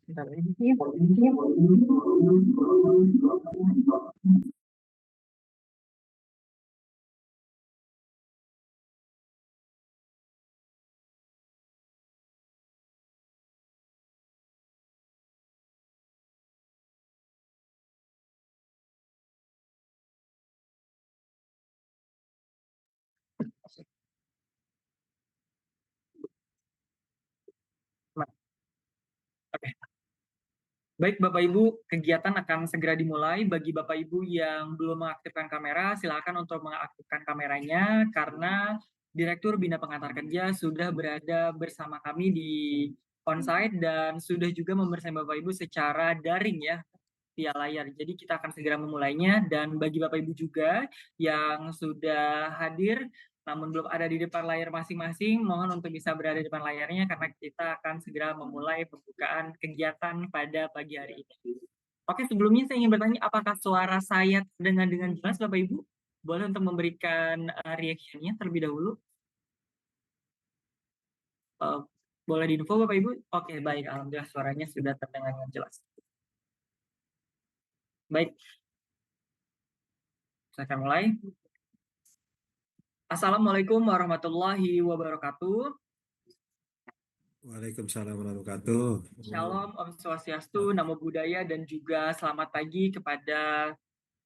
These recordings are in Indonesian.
Bentar. Oke. Baik, Bapak Ibu, kegiatan akan segera dimulai. Bagi Bapak Ibu yang belum mengaktifkan kamera, silakan untuk mengaktifkan kameranya karena Direktur Bina Pengantar Kerja sudah berada bersama kami di onsite dan sudah juga membersama Bapak Ibu secara daring ya, via layar. Jadi kita akan segera memulainya dan bagi Bapak Ibu juga yang sudah hadir namun belum ada di depan layar masing-masing, mohon untuk bisa berada di depan layarnya karena kita akan segera memulai pembukaan kegiatan pada pagi hari ini. Oke, sebelumnya saya ingin bertanya apakah suara saya terdengar dengan jelas Bapak Ibu? Boleh untuk memberikan reaction-nya terlebih dahulu. Uh, boleh diinfo Bapak Ibu? Oke, baik. Alhamdulillah suaranya sudah terdengar dengan jelas. Baik, saya akan mulai. Assalamualaikum warahmatullahi wabarakatuh. Waalaikumsalam warahmatullahi wabarakatuh. Shalom, Om Swastiastu, Namo Buddhaya, dan juga selamat pagi kepada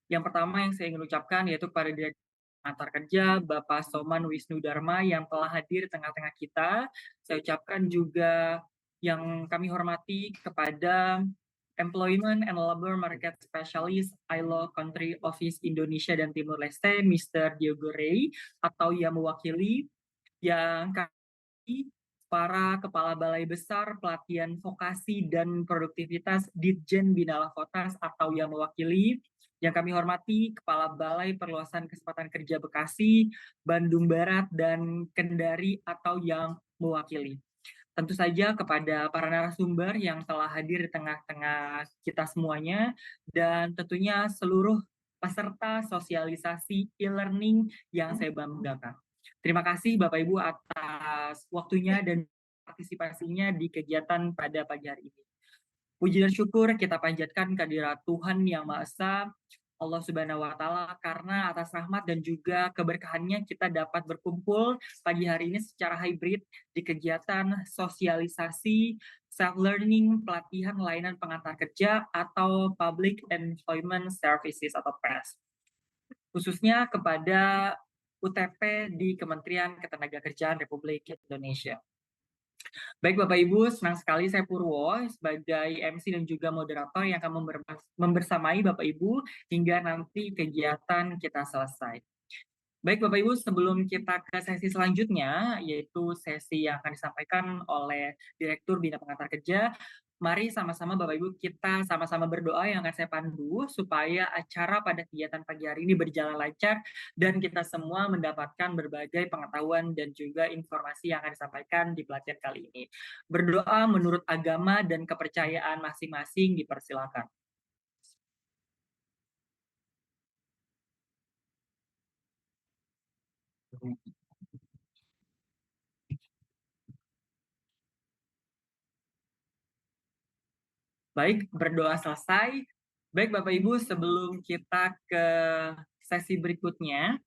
yang pertama yang saya ingin ucapkan yaitu kepada Direktur Pengantar Kerja Bapak Soman Wisnu Dharma yang telah hadir di tengah-tengah kita. Saya ucapkan juga yang kami hormati kepada Employment and Labor Market Specialist ILO Country Office Indonesia dan Timur Leste, Mr. Diogo Rey, atau yang mewakili yang kami para Kepala Balai Besar Pelatihan Vokasi dan Produktivitas Ditjen Bina Lakotas atau yang mewakili, yang kami hormati Kepala Balai Perluasan Kesempatan Kerja Bekasi, Bandung Barat, dan Kendari atau yang mewakili. Tentu saja kepada para narasumber yang telah hadir di tengah-tengah kita semuanya, dan tentunya seluruh peserta sosialisasi e-learning yang saya banggakan. Terima kasih Bapak Ibu atas waktunya dan partisipasinya di kegiatan pada pagi hari ini. Puji dan syukur kita panjatkan kehadirat Tuhan Yang Maha Esa, Allah Subhanahu wa Ta'ala, karena atas rahmat dan juga keberkahannya kita dapat berkumpul pagi hari ini secara hybrid di kegiatan sosialisasi self-learning pelatihan layanan pengantar kerja atau Public Employment Services atau PES, khususnya kepada UTP di Kementerian Ketenagakerjaan Republik Indonesia. Baik Bapak Ibu, senang sekali saya Purwo sebagai MC dan juga moderator yang akan membersamai Bapak Ibu hingga nanti kegiatan kita selesai. Baik Bapak Ibu, sebelum kita ke sesi selanjutnya, yaitu sesi yang akan disampaikan oleh Direktur Bina Pengantar Kerja, mari sama-sama Bapak Ibu kita sama-sama berdoa yang akan saya pandu supaya acara pada kegiatan pagi hari ini berjalan lancar dan kita semua mendapatkan berbagai pengetahuan dan juga informasi yang akan disampaikan di pelatihan kali ini. Berdoa menurut agama dan kepercayaan masing-masing dipersilakan. Baik, berdoa selesai. Baik Bapak Ibu, sebelum kita ke sesi berikutnya,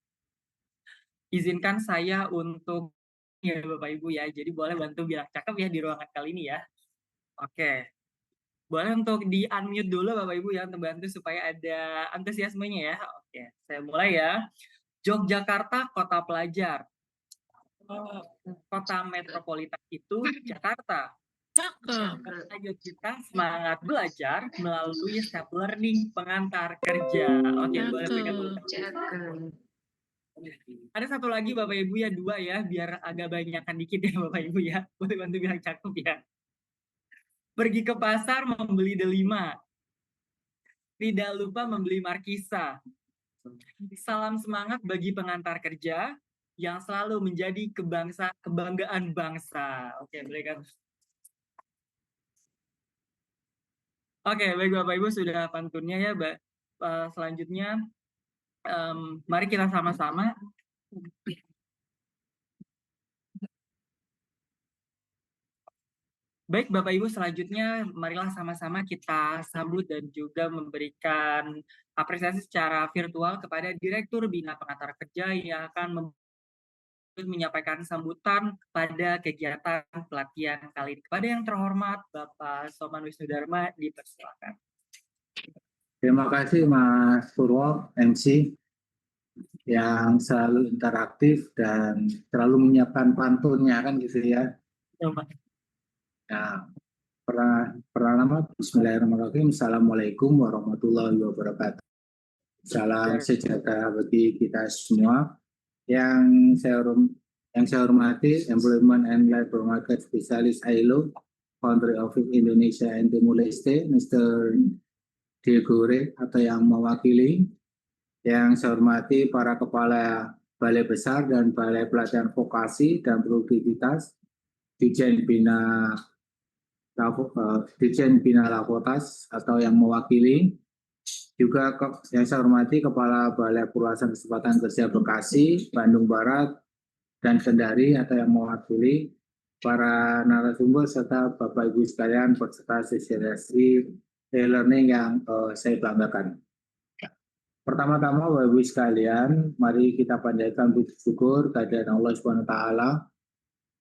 izinkan saya untuk ya Bapak Ibu ya, jadi boleh bantu bilang cakep ya di ruangan kali ini ya. Oke, boleh untuk di-unmute dulu Bapak Ibu ya, untuk bantu supaya ada antusiasmenya ya. Oke, saya mulai ya. Yogyakarta, kota pelajar. Kota metropolitan itu Jakarta. Ayo kita semangat belajar melalui self learning pengantar kerja. Oke, boleh berikan dulu. Ada satu lagi Bapak Ibu ya, dua ya, biar agak banyakan dikit ya Bapak Ibu ya. Boleh bantu bilang cakep ya. Pergi ke pasar membeli delima. Tidak lupa membeli markisa. Salam semangat bagi pengantar kerja yang selalu menjadi kebanggaan bangsa. Oke, berikan. Oke, baik Bapak Ibu sudah pantunnya ya, Mbak. Selanjutnya, mari kita sama-sama Baik, Bapak Ibu, selanjutnya marilah sama-sama kita sambut dan juga memberikan apresiasi secara virtual kepada Direktur Bina Pengantar Kerja yang akan menyampaikan sambutan pada kegiatan pelatihan kali ini. Kepada yang terhormat Bapak Soman Wisnudharma, dipersilakan. Terima kasih Mas Purwo, MC, yang selalu interaktif dan selalu menyiapkan pantunnya kan gitu ya. Nah, pertama Bismillahirrahmanirrahim. Assalamualaikum warahmatullahi wabarakatuh. Salam sejahtera bagi kita semua. Yang saya hormati Employment and Labor Market Specialist ILO, Country Office Indonesia and Timur Leste, Mr. Diegore atau yang mewakili. Yang saya hormati para kepala Balai Besar dan Balai Pelatihan Vokasi dan Produktivitas, Dirjen Bina Lapotas atau yang mewakili. Juga yang saya hormati Kepala Balai Perluasan Kesempatan Kerja Bekasi, Bandung Barat, dan Kendari atau yang mewakili, para narasumber serta Bapak Ibu sekalian peserta sesi e-learning yang saya banggakan. Pertama-tama Bapak Ibu sekalian, mari kita panjatkan puji syukur kehadirat Allah Subhanahu wa taala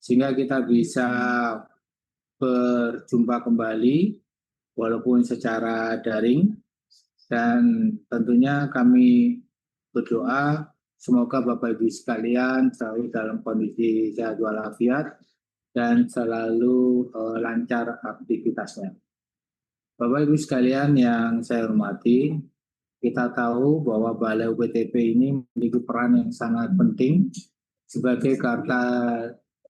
sehingga kita bisa berjumpa kembali walaupun secara daring, dan tentunya kami berdoa semoga Bapak Ibu sekalian selalu dalam kondisi sehat walafiat dan selalu lancar aktivitasnya. Bapak Ibu sekalian yang saya hormati, kita tahu bahwa Balai UPTP ini memiliki peran yang sangat penting sebagai garda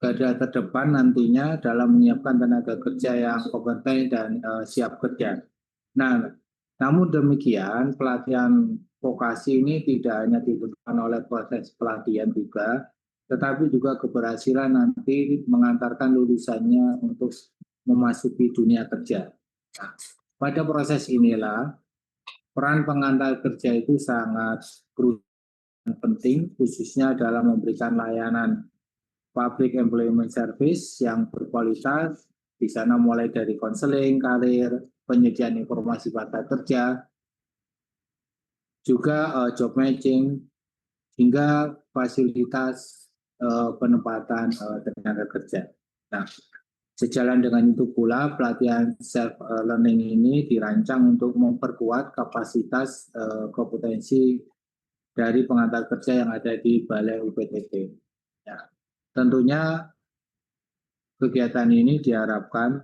terdepan nantinya dalam menyiapkan tenaga kerja yang kompeten dan siap kerja. Nah, namun demikian pelatihan vokasi ini tidak hanya dibutuhkan oleh proses pelatihan juga, tetapi juga keberhasilan nanti mengantarkan lulusannya untuk memasuki dunia kerja. Nah, pada proses inilah peran pengantar kerja itu sangat krusial dan penting, khususnya dalam memberikan layanan public employment service yang berkualitas, di sana mulai dari konseling karir, penyediaan informasi pada kerja, juga job matching, hingga fasilitas penempatan tenaga kerja. Nah, sejalan dengan itu pula pelatihan self-learning ini dirancang untuk memperkuat kapasitas kompetensi dari pengantar kerja yang ada di Balai UPTP. Ya, tentunya kegiatan ini diharapkan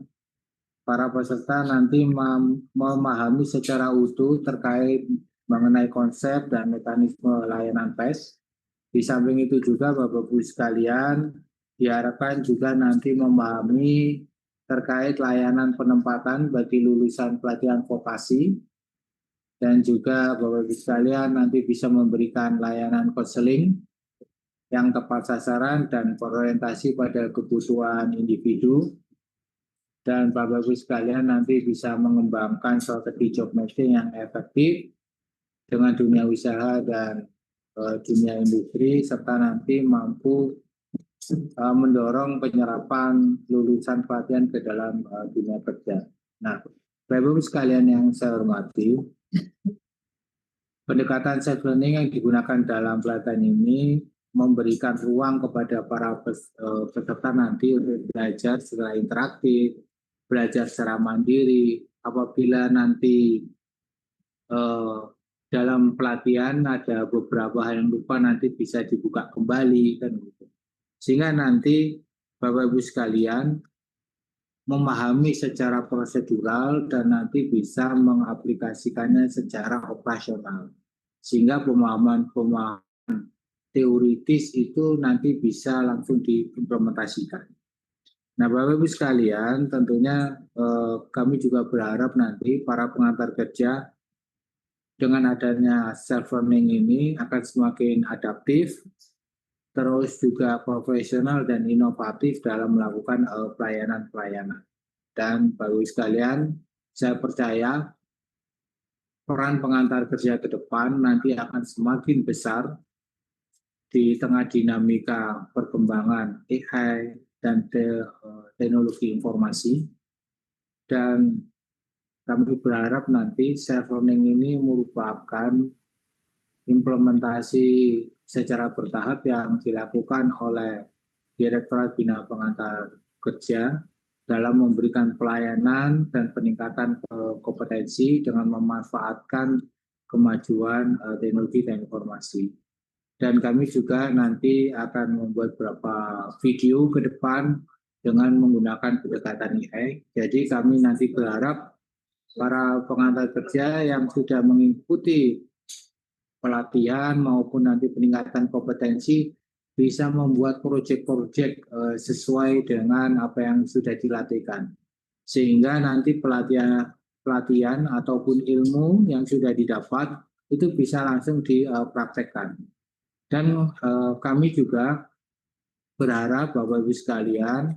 para peserta nanti memahami secara utuh terkait mengenai konsep dan mekanisme layanan PES. Di samping itu juga Bapak-Ibu sekalian diharapkan juga nanti memahami terkait layanan penempatan bagi lulusan pelatihan vokasi, dan juga Bapak-Ibu sekalian nanti bisa memberikan layanan konseling yang tepat sasaran dan berorientasi pada kebutuhan individu, dan Bapak-Ibu sekalian nanti bisa mengembangkan strategi job matching yang efektif dengan dunia usaha dan dunia industri, serta nanti mampu mendorong penyerapan lulusan pelatihan ke dalam dunia kerja. Nah, Bapak-Ibu sekalian yang saya hormati, pendekatan self-learning yang digunakan dalam pelatihan ini memberikan ruang kepada para peserta nanti untuk belajar secara interaktif, belajar secara mandiri. Apabila nanti dalam pelatihan ada beberapa hal yang lupa, nanti bisa dibuka kembali kan gitu. Sehingga nanti Bapak Ibu sekalian memahami secara prosedural dan nanti bisa mengaplikasikannya secara operasional. Sehingga pemahaman teoritis itu nanti bisa langsung diimplementasikan. Nah, Bapak Ibu sekalian, tentunya kami juga berharap nanti para pengantar kerja dengan adanya self-learning ini akan semakin adaptif, terus juga profesional dan inovatif dalam melakukan pelayanan-pelayanan. Dan Bapak Ibu sekalian, saya percaya peran pengantar kerja ke depan nanti akan semakin besar di tengah dinamika perkembangan AI dan teknologi informasi, dan kami berharap nanti self-learning ini merupakan implementasi secara bertahap yang dilakukan oleh Direktorat Bina Pengantar Kerja dalam memberikan pelayanan dan peningkatan kompetensi dengan memanfaatkan kemajuan teknologi dan informasi. Dan kami juga nanti akan membuat beberapa video ke depan dengan menggunakan pendekatan AI. Jadi kami nanti berharap para pengantar kerja yang sudah mengikuti pelatihan maupun nanti peningkatan kompetensi bisa membuat proyek-proyek sesuai dengan apa yang sudah dilatihkan. Sehingga nanti pelatihan ataupun ilmu yang sudah didapat itu bisa langsung dipraktekkan. Dan kami juga berharap Bapak Ibu sekalian,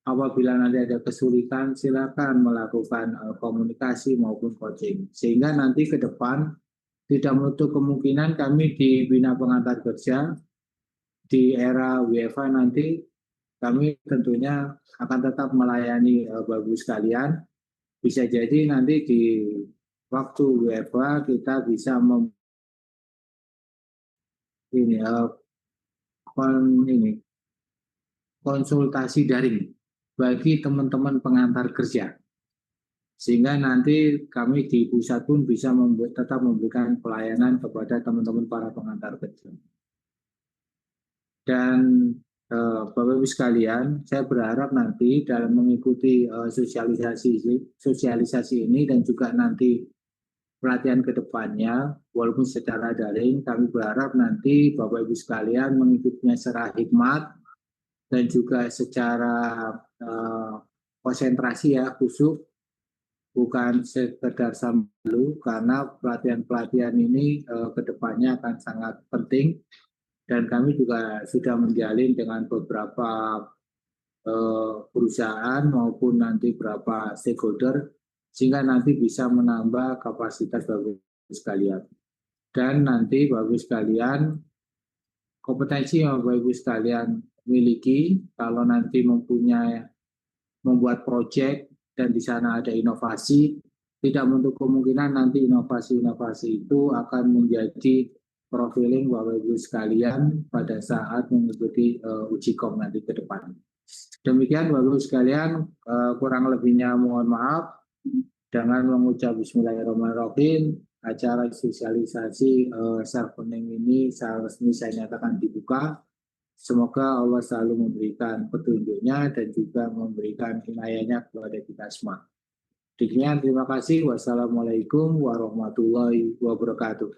apabila nanti ada kesulitan, silakan melakukan komunikasi maupun coaching. Sehingga nanti ke depan tidak menutup kemungkinan kami di Bina Pengantar Kerja di era WFA nanti kami tentunya akan tetap melayani Bapak Ibu sekalian. Bisa jadi nanti di waktu WFA kita bisa konsultasi daring bagi teman-teman pengantar kerja. Sehingga nanti kami di pusat pun bisa tetap memberikan pelayanan kepada teman-teman para pengantar kerja. Dan Bapak Ibu sekalian, saya berharap nanti dalam mengikuti sosialisasi ini dan juga nanti pelatihan ke depannya, walaupun secara daring, kami berharap nanti Bapak Ibu sekalian mengikutinya secara hikmat dan juga secara konsentrasi ya, khusyuk, bukan sekedar sambil, karena pelatihan-pelatihan ini ke depannya akan sangat penting. Dan kami juga sudah menjalin dengan beberapa perusahaan maupun nanti beberapa stakeholder sehingga nanti bisa menambah kapasitas Bapak Ibu sekalian. Dan nanti Bapak Ibu sekalian, kompetensi yang Bapak Ibu sekalian miliki, kalau nanti membuat proyek dan di sana ada inovasi, tidak menutup kemungkinan nanti inovasi-inovasi itu akan menjadi profiling Bapak Ibu sekalian pada saat mengikuti uji kom nanti ke depan. Demikian Bapak Ibu sekalian, kurang lebihnya mohon maaf. Dengan mengucap Bismillahirrahmanirrahim, acara sosialisasi self-learning ini secara resmi saya nyatakan dibuka. Semoga Allah selalu memberikan petunjuknya dan juga memberikan inayahnya kepada kita semua. Demikian, terima kasih. Wassalamualaikum warahmatullahi wabarakatuh.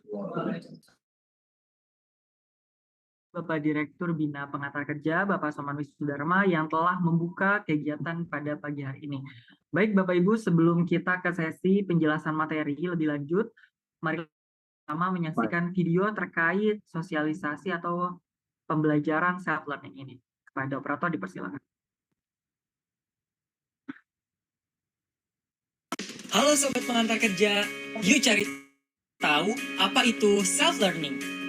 Bapak Direktur Bina Pengantar Kerja, Bapak Soman Wisnudarma yang telah membuka kegiatan pada pagi hari ini. Baik Bapak Ibu, sebelum kita ke sesi penjelasan materi lebih lanjut, mari sama menyaksikan video terkait sosialisasi atau pembelajaran self-learning ini. Kepada operator dipersilakan. Halo Sobat Pengantar Kerja, yuk cari tahu apa itu self-learning.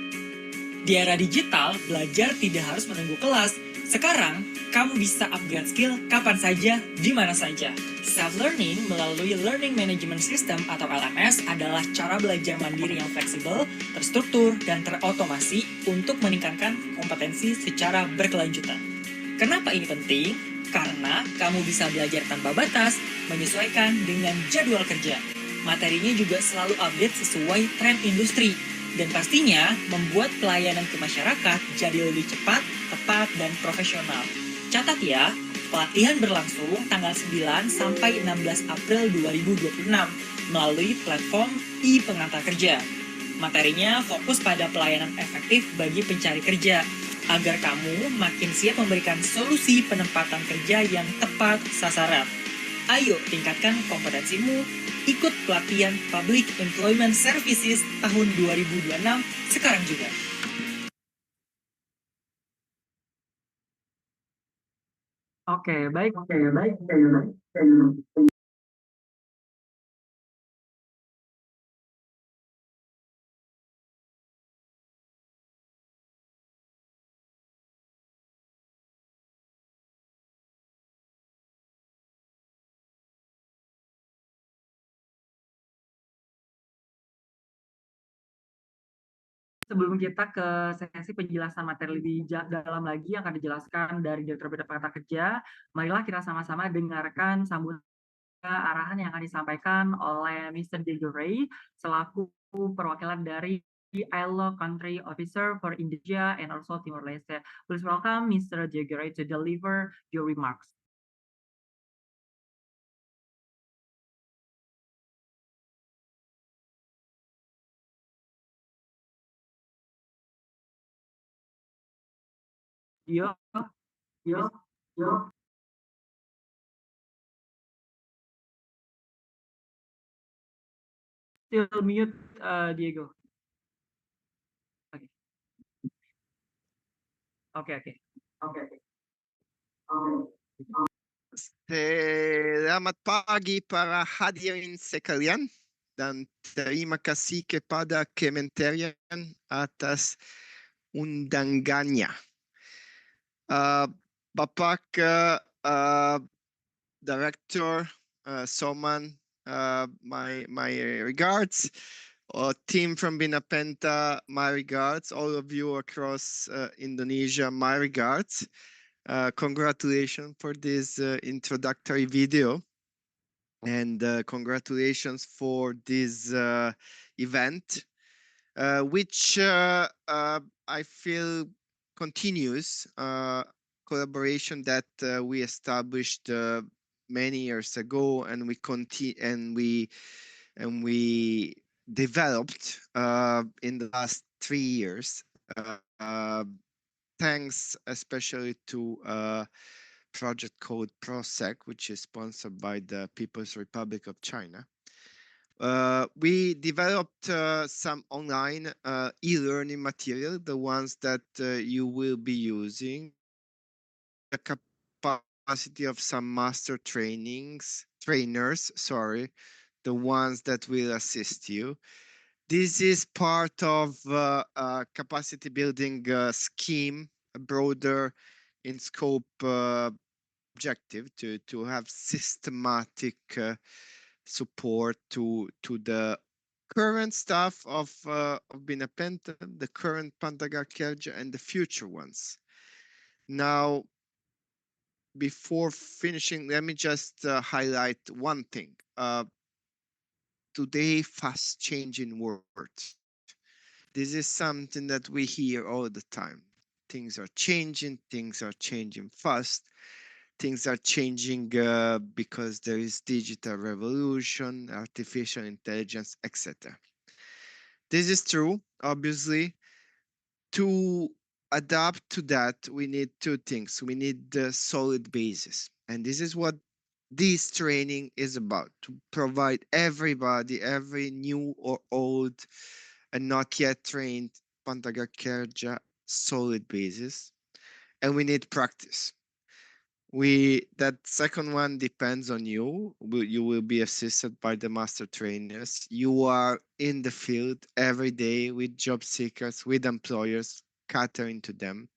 Di era digital, belajar tidak harus menunggu kelas. Sekarang, kamu bisa upgrade skill kapan saja, di mana saja. Self-learning melalui Learning Management System atau LMS adalah cara belajar mandiri yang fleksibel, terstruktur, dan terotomasi untuk meningkatkan kompetensi secara berkelanjutan. Kenapa ini penting? Karena kamu bisa belajar tanpa batas, menyesuaikan dengan jadwal kerja. Materinya juga selalu update sesuai tren industri. Dan pastinya membuat pelayanan ke masyarakat jadi lebih cepat, tepat, dan profesional. Catat ya, pelatihan berlangsung tanggal 9 sampai 16 April 2026 melalui platform e-pengantar kerja. Materinya fokus pada pelayanan efektif bagi pencari kerja, agar kamu makin siap memberikan solusi penempatan kerja yang tepat sasaran. Ayo tingkatkan kompetensimu, ikut pelatihan Public Employment Services tahun 2026 sekarang juga. Oke, baik. sebelum kita ke sesi penjelasan materi lebih dalam lagi yang akan dijelaskan dari Direktur Bidang Penata Kerja, marilah kita sama-sama dengarkan sambutan arahan yang akan disampaikan oleh Mr. Diego Rey selaku perwakilan dari ILO Country Officer for Indonesia and also Timor Leste. Please welcome Mr. Diego Rey to deliver your remarks. Yo. Still mute, Diego. Oke. Selamat pagi para hadirin sekalian dan terima kasih kepada Kementerian atas undangannya. Bapak Director Soman, my regards. Team from Binapenta, my regards. All of you across Indonesia, my regards. Congratulations for this introductory video, and congratulations for this event, which I feel continues collaboration that we established many years ago, and we developed in the last 3 years. Thanks especially to a project called PROSEC, which is sponsored by the People's Republic of China. We developed some online e-learning material, the ones that you will be using, the capacity of some master trainers, the ones that will assist you. This is part of a capacity building scheme, a broader in scope objective to have systematic support to the current staff of Binapenta, the current Pantaga Kerja, and the future ones. Now, before finishing, let me just highlight one thing. Today, fast changing world. This is something that we hear all the time. Things are changing fast. Things are changing because there is digital revolution, artificial intelligence, etc. This is true, obviously. To adapt to that, we need two things. We need the solid basis. And this is what this training is about, to provide everybody, every new or old and not yet trained Pantaga Kerja solid basis. And we need practice. That second one depends on you. You will be assisted by the master trainers. You are in the field every day with job seekers, with employers, catering to them.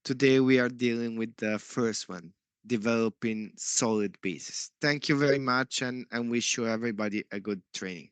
Today we are dealing with the first one, developing solid basis. Thank you very much, and wish you everybody a good training.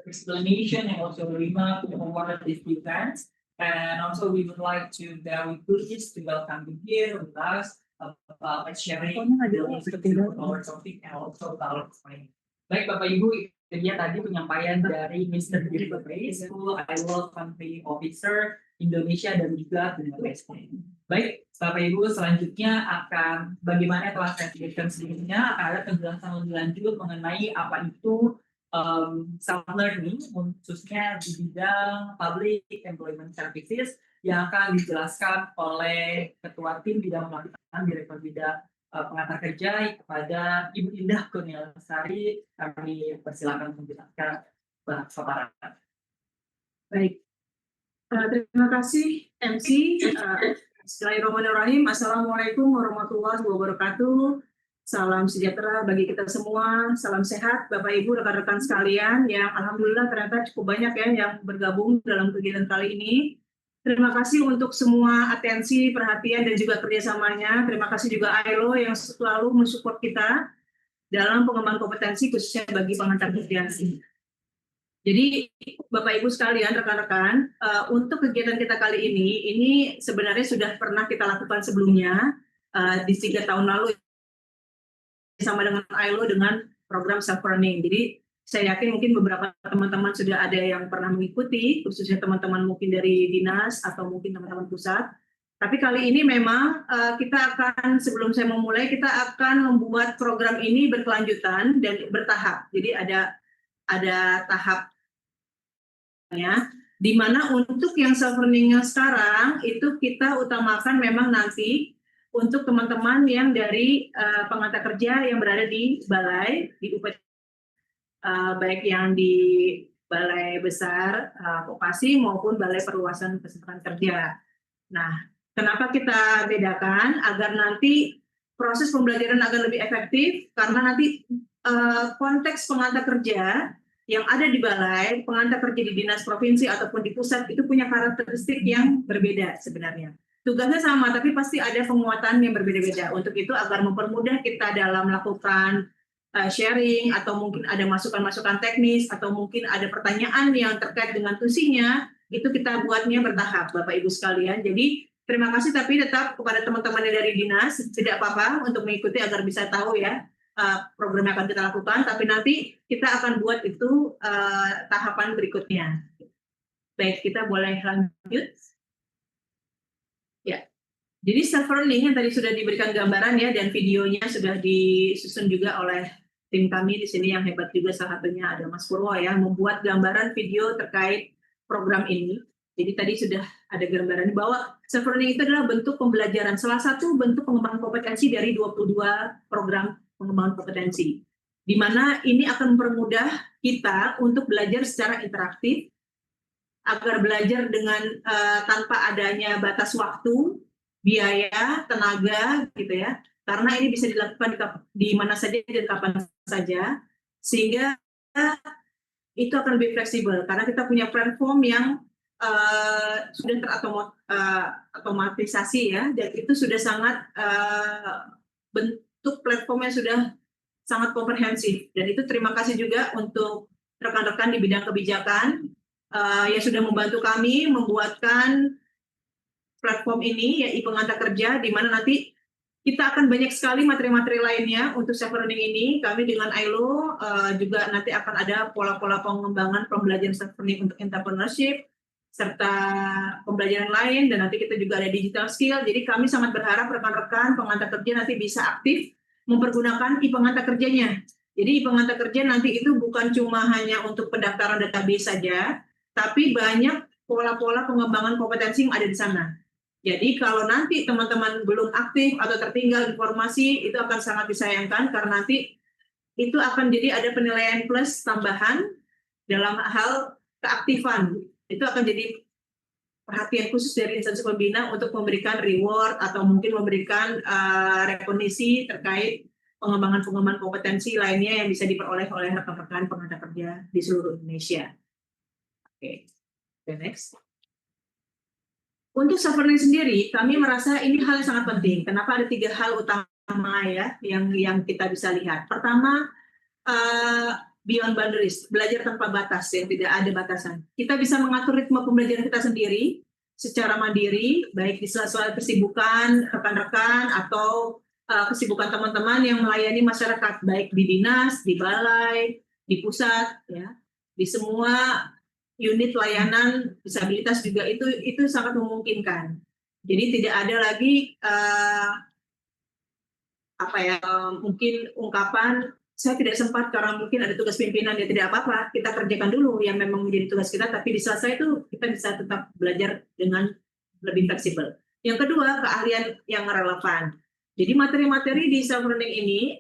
Explanation and also remark on one of these events. And also we would like to very pleased to welcome you here with us about sharing our topic and also about training. Baik Bapak Ibu, itu dia tadi penyampaian dari Mr. Diego Rey, ILO Country Officer Indonesia dan juga Timor Leste. Baik, Bapak Ibu, selanjutnya akan bagaimana telah saya sebutkan sebelumnya, akan ada penjelasan lebih lanjut mengenai apa itu self-learning, khususnya di bidang Public Employment Services yang akan dijelaskan oleh Ketua Tim Bidang Pelatihan Direktur Bidang Pengantar Kerja kepada Ibu Indah Kurniasari. Kami persilakan menjelaskan paparan. Baik, terima kasih MC. Bismillahirrahmanirrahim. Assalamualaikum warahmatullahi wabarakatuh. salam sejahtera bagi kita semua, salam sehat Bapak Ibu, rekan-rekan sekalian yang alhamdulillah ternyata cukup banyak ya yang bergabung dalam kegiatan kali ini. Terima kasih untuk semua atensi, perhatian, dan juga kerjasamanya. Terima kasih juga ILO yang selalu mensupport kita dalam pengembangan kompetensi khususnya bagi pengantar kerja. Jadi Bapak Ibu sekalian, rekan-rekan, untuk kegiatan kita kali ini sebenarnya sudah pernah kita lakukan sebelumnya di 3 tahun lalu sama dengan ILO dengan program self-learning. Jadi saya yakin mungkin beberapa teman-teman sudah ada yang pernah mengikuti, khususnya teman-teman mungkin dari dinas atau mungkin teman-teman pusat. Tapi kali ini memang kita akan, sebelum saya memulai, kita akan membuat program ini berkelanjutan dan bertahap. Jadi ada tahapnya, di mana untuk yang self-learning sekarang itu kita utamakan memang nanti untuk teman-teman yang dari pengantar kerja yang berada di balai, di UPT, baik yang di balai besar vokasi maupun balai perluasan kesempatan kerja. Nah, kenapa kita bedakan? Agar nanti proses pembelajaran agar lebih efektif, karena nanti konteks pengantar kerja yang ada di balai, pengantar kerja di dinas provinsi ataupun di pusat itu punya karakteristik yang berbeda sebenarnya. Tugasnya sama, tapi pasti ada penguatan yang berbeda-beda. Untuk itu agar mempermudah kita dalam melakukan sharing, atau mungkin ada masukan-masukan teknis, atau mungkin ada pertanyaan yang terkait dengan tusinya, itu kita buatnya bertahap, Bapak Ibu sekalian. Jadi terima kasih, tapi tetap kepada teman-teman dari dinas, tidak apa-apa untuk mengikuti agar bisa tahu ya program yang akan kita lakukan, tapi nanti kita akan buat itu tahapan berikutnya. Baik, kita boleh lanjut. Ya, jadi self-learning yang tadi sudah diberikan gambaran ya, dan videonya sudah disusun juga oleh tim kami di sini yang hebat juga, salah satunya ada Mas Purwo ya, membuat gambaran video terkait program ini. Jadi tadi sudah ada gambaran bahwa self-learning itu adalah bentuk pembelajaran, salah satu bentuk pengembangan kompetensi dari 22 program pengembangan kompetensi, di mana ini akan mempermudah kita untuk belajar secara interaktif, agar belajar dengan tanpa adanya batas waktu, biaya, tenaga, gitu ya. Karena ini bisa dilakukan di mana saja dan kapan saja, sehingga itu akan lebih fleksibel. Karena kita punya platform yang sudah terotomatisasi ya, dan itu sudah sangat bentuk platformnya sudah sangat komprehensif. Dan itu terima kasih juga untuk rekan-rekan di bidang kebijakan yang sudah membantu kami membuatkan platform ini, ya e-pengantar kerja, di mana nanti kita akan banyak sekali materi-materi lainnya untuk self-learning ini. Kami dengan ILO juga nanti akan ada pola-pola pengembangan pembelajaran self-learning untuk entrepreneurship, serta pembelajaran lain, dan nanti kita juga ada digital skill. Jadi kami sangat berharap rekan-rekan pengantar kerja nanti bisa aktif mempergunakan e-pengantar kerjanya. Jadi e-pengantar kerja nanti itu bukan cuma hanya untuk pendaftaran database saja, tapi banyak pola-pola pengembangan kompetensi yang ada di sana. Jadi kalau nanti teman-teman belum aktif atau tertinggal informasi, itu akan sangat disayangkan, karena nanti itu akan jadi ada penilaian plus tambahan dalam hal keaktifan. Itu akan jadi perhatian khusus dari instansi pembina untuk memberikan reward atau mungkin memberikan rekognisi terkait pengembangan kompetensi lainnya yang bisa diperoleh oleh rekan-rekan pengantar kerja di seluruh Indonesia. Oke, next. Untuk self-learning sendiri, kami merasa ini hal yang sangat penting. Kenapa? Ada 3 hal utama ya yang kita bisa lihat. Pertama, beyond boundaries, belajar tanpa batas, yang tidak ada batasan. Kita bisa mengatur ritme pembelajaran kita sendiri secara mandiri, baik di sela-sela kesibukan rekan-rekan atau kesibukan teman-teman yang melayani masyarakat, baik di dinas, di balai, di pusat, ya, di semua unit layanan disabilitas juga itu sangat memungkinkan. Jadi tidak ada lagi mungkin ungkapan saya tidak sempat karena mungkin ada tugas pimpinan, ya tidak apa-apa, kita kerjakan dulu yang memang menjadi tugas kita, tapi di selesai itu kita bisa tetap belajar dengan lebih fleksibel. Yang kedua, keahlian yang relevan. Jadi materi-materi di self-learning ini,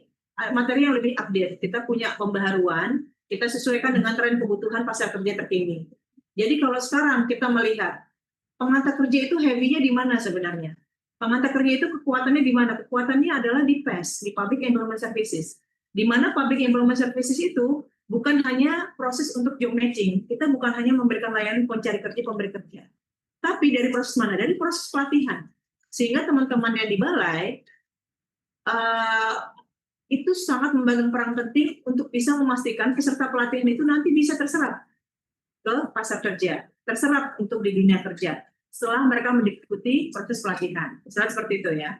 materi yang lebih update, kita punya pembaharuan, kita sesuaikan dengan tren kebutuhan pasar kerja terkini. Jadi kalau sekarang kita melihat pengantar kerja itu heavy-nya di mana sebenarnya? Pengantar kerja itu kekuatannya di mana? Kekuatannya adalah di PES, di Public Employment Services. Di mana Public Employment Services itu bukan hanya proses untuk job matching, kita bukan hanya memberikan layanan pencari kerja, pemberi kerja. Tapi dari proses mana? Dari proses pelatihan. Sehingga teman-teman yang di balai itu sangat memegang peran penting untuk bisa memastikan peserta pelatihan itu nanti bisa terserap ke pasar kerja, terserap untuk di dunia kerja setelah mereka mengikuti proses pelatihan. Misalnya seperti itu ya.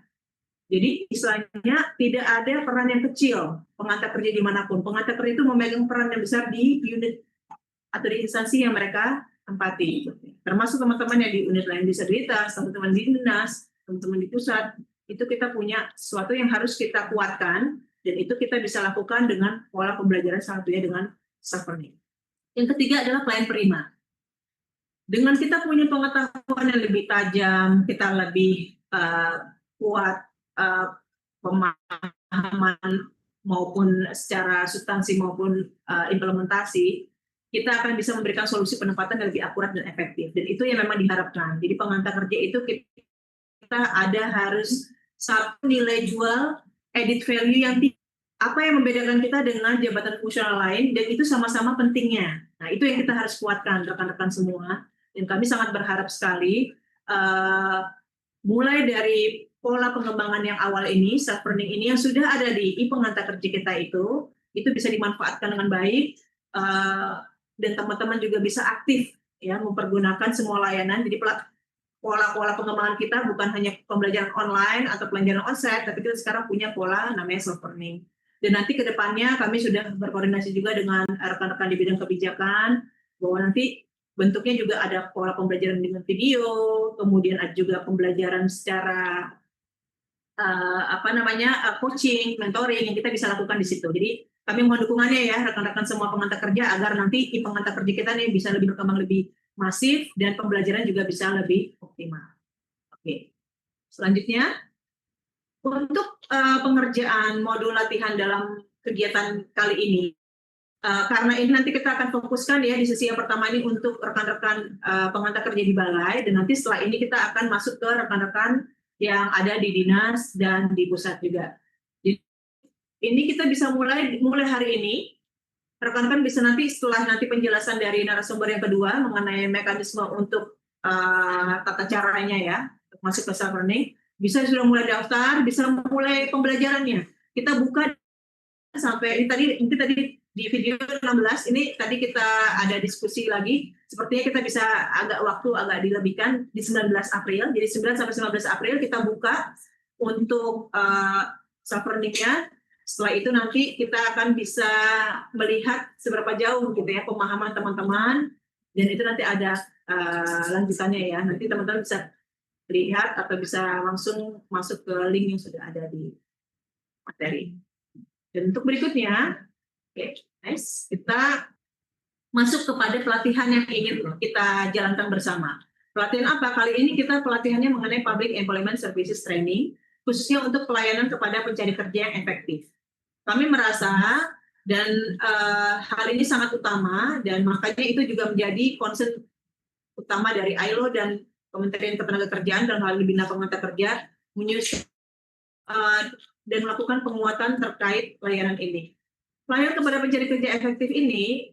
Jadi istilahnya tidak ada peran yang kecil pengantar kerja dimanapun. Pengantar kerja itu memegang peran yang besar di unit atau di instansi yang mereka tempati. Termasuk teman-teman yang di unit lain disabilitas, teman-teman di dinas, teman-teman di pusat, itu kita punya sesuatu yang harus kita kuatkan, dan itu kita bisa lakukan dengan pola pembelajaran salah satunya dengan self-learning. Yang ketiga adalah klien prima. Dengan kita punya pengetahuan yang lebih tajam, kita lebih kuat pemahaman maupun secara substansi maupun implementasi, kita akan bisa memberikan solusi penempatan yang lebih akurat dan efektif. Dan itu yang memang diharapkan. Jadi pengantar kerja itu kita ada harus satu nilai jual added value yang tinggi. Apa yang membedakan kita dengan jabatan fungsional lain, dan itu sama-sama pentingnya. Nah, itu yang kita harus kuatkan, rekan-rekan semua. Dan kami sangat berharap sekali, mulai dari pola pengembangan yang awal ini, self-learning ini yang sudah ada di pengantar kerja kita itu bisa dimanfaatkan dengan baik, dan teman-teman juga bisa aktif ya mempergunakan semua layanan. Jadi pola-pola pengembangan kita bukan hanya pembelajaran online atau pembelajaran onsite, tapi kita sekarang punya pola namanya self-learning. Dan nanti ke depannya kami sudah berkoordinasi juga dengan rekan-rekan di bidang kebijakan, bahwa nanti bentuknya juga ada pola pembelajaran dengan video, kemudian ada juga pembelajaran secara coaching, mentoring yang kita bisa lakukan di situ. Jadi kami mohon dukungannya ya rekan-rekan semua pengantar kerja agar nanti pengantar kerja kita nih bisa lebih berkembang lebih masif dan pembelajaran juga bisa lebih optimal. Oke. Selanjutnya untuk pengerjaan modul latihan dalam kegiatan kali ini, karena ini nanti kita akan fokuskan ya di sesi yang pertama ini untuk rekan-rekan pengantar kerja di balai, dan nanti setelah ini kita akan masuk ke rekan-rekan yang ada di dinas dan di pusat juga. Jadi, ini kita bisa mulai hari ini. Rekan-rekan bisa nanti setelah nanti penjelasan dari narasumber yang kedua mengenai mekanisme untuk tata caranya ya, masuk ke self-learning, bisa sudah mulai daftar, bisa mulai pembelajarannya. Kita buka sampai ini tadi di video 16 ini tadi kita ada diskusi lagi, sepertinya kita bisa waktu agak dilebihkan di 19 April. Jadi 9 sampai 19 April kita buka untuk self-learning-nya. Setelah itu nanti kita akan bisa melihat seberapa jauh gitu ya pemahaman teman-teman, dan itu nanti ada lanjutannya ya. Nanti teman-teman bisa lihat atau bisa langsung masuk ke link yang sudah ada di materi. Dan untuk berikutnya, nice, kita masuk kepada pelatihan yang ingin kita jalankan bersama. Pelatihan apa? Kali ini kita pelatihannya mengenai Public Employment Services Training, khususnya untuk pelayanan kepada pencari kerja yang efektif. Kami merasa dan hal ini sangat utama, dan makanya itu juga menjadi concern utama dari ILO dan Kementerian Ketenagakerjaan dalam hal Bina Pengantar Kerja menyusun dan melakukan penguatan terkait layanan ini. Pelayanan kepada pencari kerja efektif ini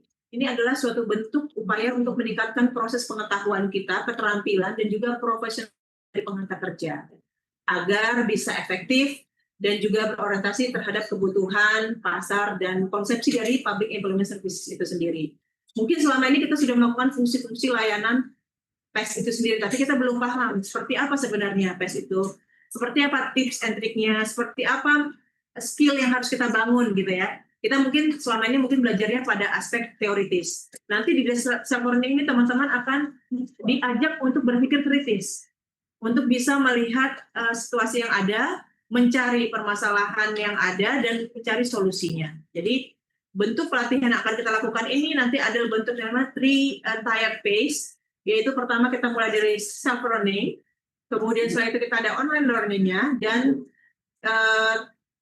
adalah suatu bentuk upaya untuk meningkatkan proses pengetahuan kita, keterampilan, dan juga profesional dari pengantar kerja agar bisa efektif dan juga berorientasi terhadap kebutuhan pasar dan konsepsi dari Public Employment Services itu sendiri. Mungkin selama ini kita sudah melakukan fungsi-fungsi layanan PES itu sendiri, tapi kita belum paham seperti apa sebenarnya PES itu, seperti apa tips and triknya, seperti apa skill yang harus kita bangun gitu ya. Kita mungkin selama ini belajarnya pada aspek teoritis. Nanti di self-learning ini teman-teman akan diajak untuk berpikir kritis, untuk bisa melihat situasi yang ada, mencari permasalahan yang ada, dan mencari solusinya. Jadi bentuk pelatihan yang akan kita lakukan ini nanti adalah bentuk yang namanya 3-tiered phase, yaitu pertama kita mulai dari self-learning, kemudian setelah itu kita ada online learning-nya, dan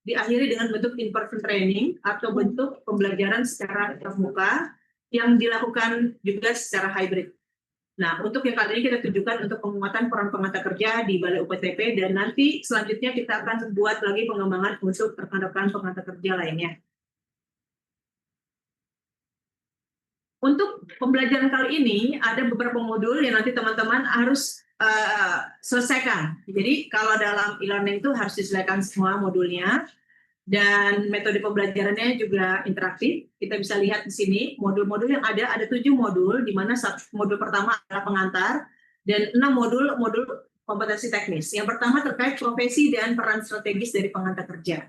diakhiri dengan bentuk in-person training atau bentuk pembelajaran secara tatap muka yang dilakukan juga secara hybrid. Nah, untuk yang kali ini kita tujukan untuk penguatan peran pengantar kerja di Balai UPTP, dan nanti selanjutnya kita akan buat lagi pengembangan untuk rekan-rekan pengantar kerja lainnya. Untuk pembelajaran kali ini ada beberapa modul yang nanti teman-teman harus selesaikan. Jadi kalau dalam e-learning itu harus diselesaikan semua modulnya, dan metode pembelajarannya juga interaktif. Kita bisa lihat di sini modul-modul yang ada 7 modul, di mana modul pertama adalah pengantar dan 6 modul kompetensi teknis. Yang pertama terkait profesi dan peran strategis dari pengantar kerja.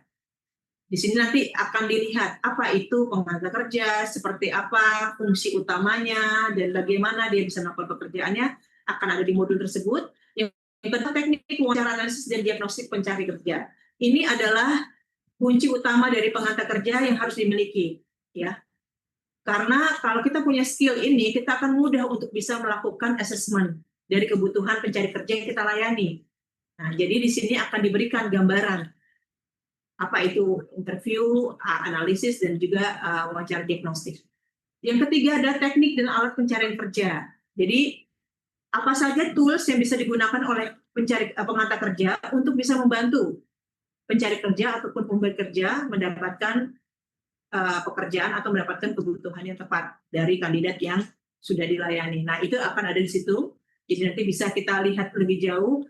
Di sini nanti akan dilihat apa itu pengantar kerja, seperti apa fungsi utamanya, dan bagaimana dia bisa melakukan pekerjaannya akan ada di modul tersebut. Yang kedua, teknik wawancara, analisis, dan diagnostik pencari kerja. Ini adalah kunci utama dari pengantar kerja yang harus dimiliki, ya. Karena kalau kita punya skill ini, kita akan mudah untuk bisa melakukan assessment dari kebutuhan pencari kerja yang kita layani. Nah, jadi di sini akan diberikan gambaran apa itu interview, analisis, dan juga wawancara diagnostik. Yang ketiga ada teknik dan alat pencarian kerja. Jadi apa saja tools yang bisa digunakan oleh pengantar kerja untuk bisa membantu pencari kerja ataupun pemberi kerja mendapatkan pekerjaan atau mendapatkan kebutuhan yang tepat dari kandidat yang sudah dilayani. Nah, itu akan ada di situ. Jadi nanti bisa kita lihat lebih jauh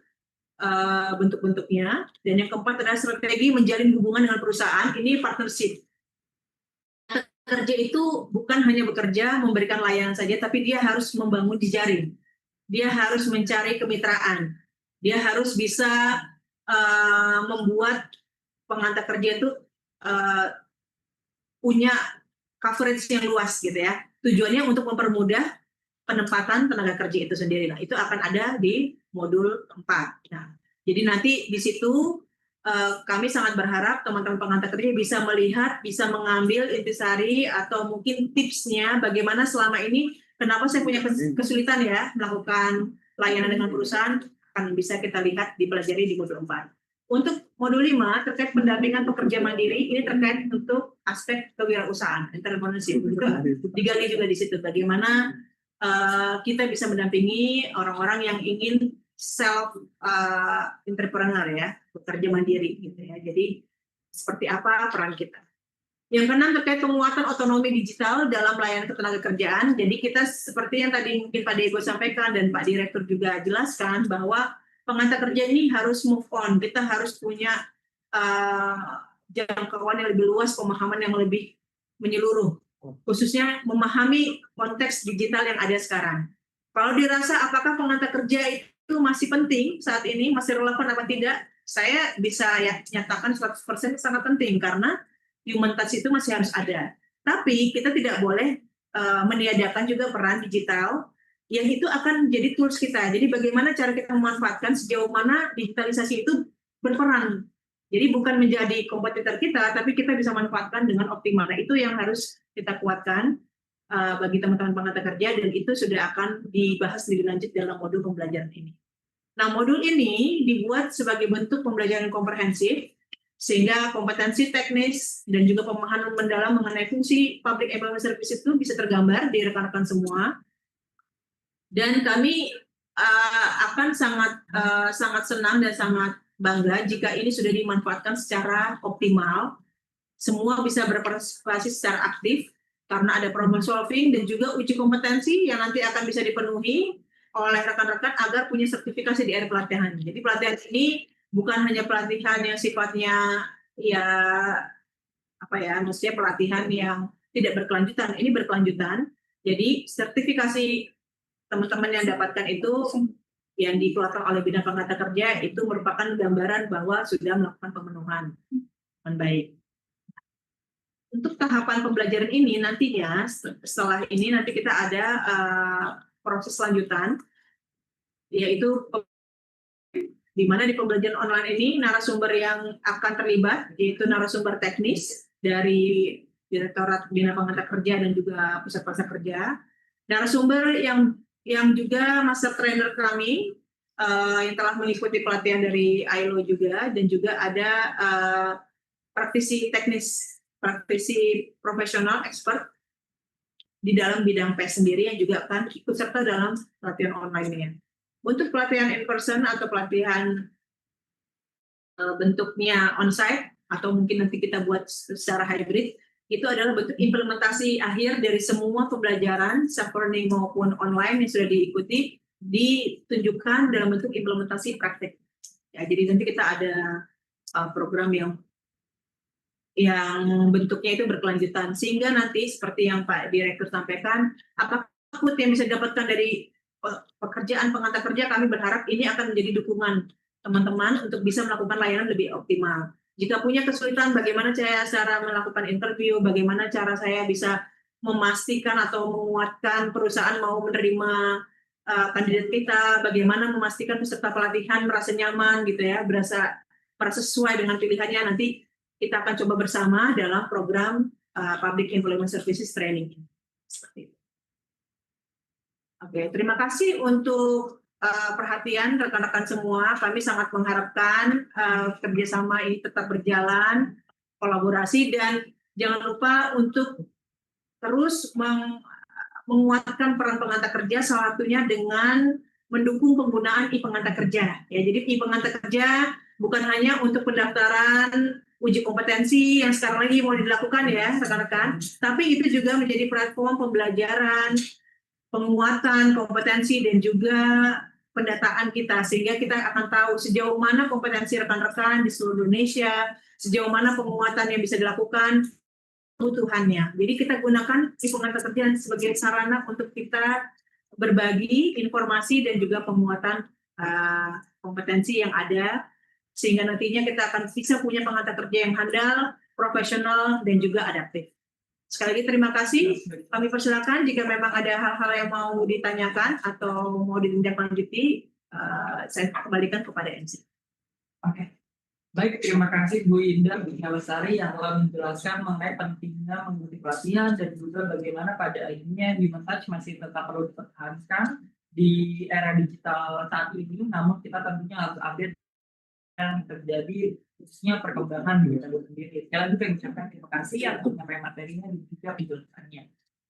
bentuk-bentuknya. Dan yang keempat adalah strategi menjalin hubungan dengan perusahaan. Ini partnership. Kerja itu bukan hanya bekerja, memberikan layanan saja, tapi dia harus membangun jejaring. Dia harus mencari kemitraan. Dia harus bisa membuat pengantar kerja itu punya coverage yang luas gitu ya. Tujuannya untuk mempermudah penempatan tenaga kerja itu sendiri. Nah, itu akan ada di modul 4. Nah, jadi nanti di situ kami sangat berharap teman-teman pengantar kerja bisa melihat, bisa mengambil intisari atau mungkin tipsnya bagaimana selama ini, kenapa saya punya kesulitan ya melakukan layanan dengan perusahaan, akan bisa kita lihat dipelajari di modul 4. Untuk modul 5 terkait pendampingan pekerja mandiri, ini terkait untuk aspek kewirausahaan, entrepreneurship. Digali juga di situ bagaimana kita bisa mendampingi orang-orang yang ingin self entrepreneur ya, bekerja mandiri gitu ya. Jadi seperti apa peran kita. Yang keenam terkait penguatan otonomi digital dalam layanan ketenagakerjaan. Jadi kita seperti yang tadi mungkin Pak Diego sampaikan dan Pak Direktur juga jelaskan bahwa pengantar kerja ini harus move on. Kita harus punya jangkauan yang lebih luas, pemahaman yang lebih menyeluruh, khususnya memahami konteks digital yang ada sekarang. Kalau dirasa apakah pengantar kerja itu masih penting saat ini, masih relevan apa tidak, saya bisa nyatakan 100% sangat penting karena human touch itu masih harus ada. Tapi kita tidak boleh meniadakan juga peran digital yang itu akan jadi tools kita. Jadi bagaimana cara kita memanfaatkan, sejauh mana digitalisasi itu berperan. Jadi bukan menjadi kompetitor kita, tapi kita bisa manfaatkan dengan optimal. Nah, itu yang harus kita kuatkan bagi teman-teman pengantar kerja, dan itu sudah akan dibahas lebih lanjut dalam modul pembelajaran ini. Nah, modul ini dibuat sebagai bentuk pembelajaran komprehensif, sehingga kompetensi teknis dan juga pemahaman mendalam mengenai fungsi public employment service itu bisa tergambar di rekan-rekan semua. Dan kami akan sangat senang dan sangat bangga jika ini sudah dimanfaatkan secara optimal. Semua bisa berpartisipasi secara aktif karena ada problem solving dan juga uji kompetensi yang nanti akan bisa dipenuhi oleh rekan-rekan agar punya sertifikasi di akhir pelatihan. Jadi pelatihan ini bukan hanya pelatihan yang sifatnya maksudnya pelatihan yang tidak berkelanjutan. Ini berkelanjutan. Jadi sertifikasi teman-teman yang dapatkan itu yang dikeluarkan oleh bidang pengantar kerja itu merupakan gambaran bahwa sudah melakukan pemenuhan dengan baik. Untuk tahapan pembelajaran ini nantinya setelah ini nanti kita ada proses lanjutan, yaitu di mana di pembelajaran online ini narasumber yang akan terlibat yaitu narasumber teknis dari Direktorat Bina Pengantar Kerja dan juga Pusat Pasar Kerja, narasumber yang juga master trainer kami yang telah mengikuti pelatihan dari ILO juga, dan juga ada praktisi teknis, praktisi profesional expert di dalam bidang PES sendiri yang juga akan ikut serta dalam pelatihan online-nya. Untuk pelatihan in person atau pelatihan bentuknya onsite atau mungkin nanti kita buat secara hybrid, itu adalah bentuk implementasi akhir dari semua pembelajaran self-learning maupun online yang sudah diikuti, ditunjukkan dalam bentuk implementasi praktik. Ya, jadi nanti kita ada program yang bentuknya itu berkelanjutan, sehingga nanti seperti yang Pak Direktur sampaikan, apapun yang bisa didapatkan dari pekerjaan pengantar kerja, kami berharap ini akan menjadi dukungan teman-teman untuk bisa melakukan layanan lebih optimal. Jika punya kesulitan bagaimana cara melakukan interview, bagaimana cara saya bisa memastikan atau menguatkan perusahaan mau menerima kandidat kita, bagaimana memastikan peserta pelatihan merasa nyaman gitu ya, merasa sesuai dengan pilihannya, nanti kita akan coba bersama dalam program Public Employment Services Training. Seperti itu. Oke, terima kasih untuk perhatian rekan-rekan semua. Kami sangat mengharapkan kerjasama ini tetap berjalan, kolaborasi, dan jangan lupa untuk terus menguatkan peran pengantar kerja, salah satunya dengan mendukung penggunaan e-pengantar kerja. Ya, jadi e-pengantar kerja bukan hanya untuk pendaftaran uji kompetensi yang sekarang lagi mau dilakukan ya rekan-rekan, tapi itu juga menjadi platform pembelajaran, penguatan kompetensi, dan juga pendataan kita, sehingga kita akan tahu sejauh mana kompetensi rekan-rekan di seluruh Indonesia, sejauh mana penguatan yang bisa dilakukan, kebutuhannya. Jadi kita gunakan e-pengantar kerja sebagai sarana untuk kita berbagi informasi dan juga penguatan kompetensi yang ada, sehingga nantinya kita akan bisa punya pengantar kerja yang handal, profesional, dan juga adaptif. Sekali lagi terima kasih. Kami persilakan jika memang ada hal-hal yang mau ditanyakan atau mau ditindaklanjuti, saya kembalikan kepada MC. Oke. Baik, terima kasih Bu Indah Lestari yang telah menjelaskan mengenai pentingnya mengikuti pelatihan dan juga bagaimana pada akhirnya Human Touch masih tetap perlu dipertahankan di era digital saat ini, namun kita tentunya harus update yang terjadi khususnya perkembangan di kita sendiri. Sekali lagi saya ucapkan terima kasih atas sampai materinya dan juga penjelasannya.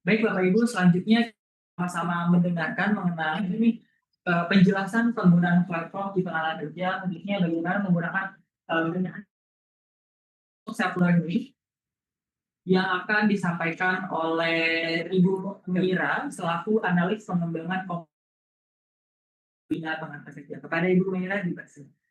Baik Bapak Ibu, selanjutnya sama-sama mendengarkan mengenai ini penjelasan penggunaan platform di pengenalan kerja, khususnya bagaimana menggunakan self-learning yang akan disampaikan oleh Ibu Mira selaku analis pengembangan bina pengantar kerja. Kepada Ibu Mira dipersilakan.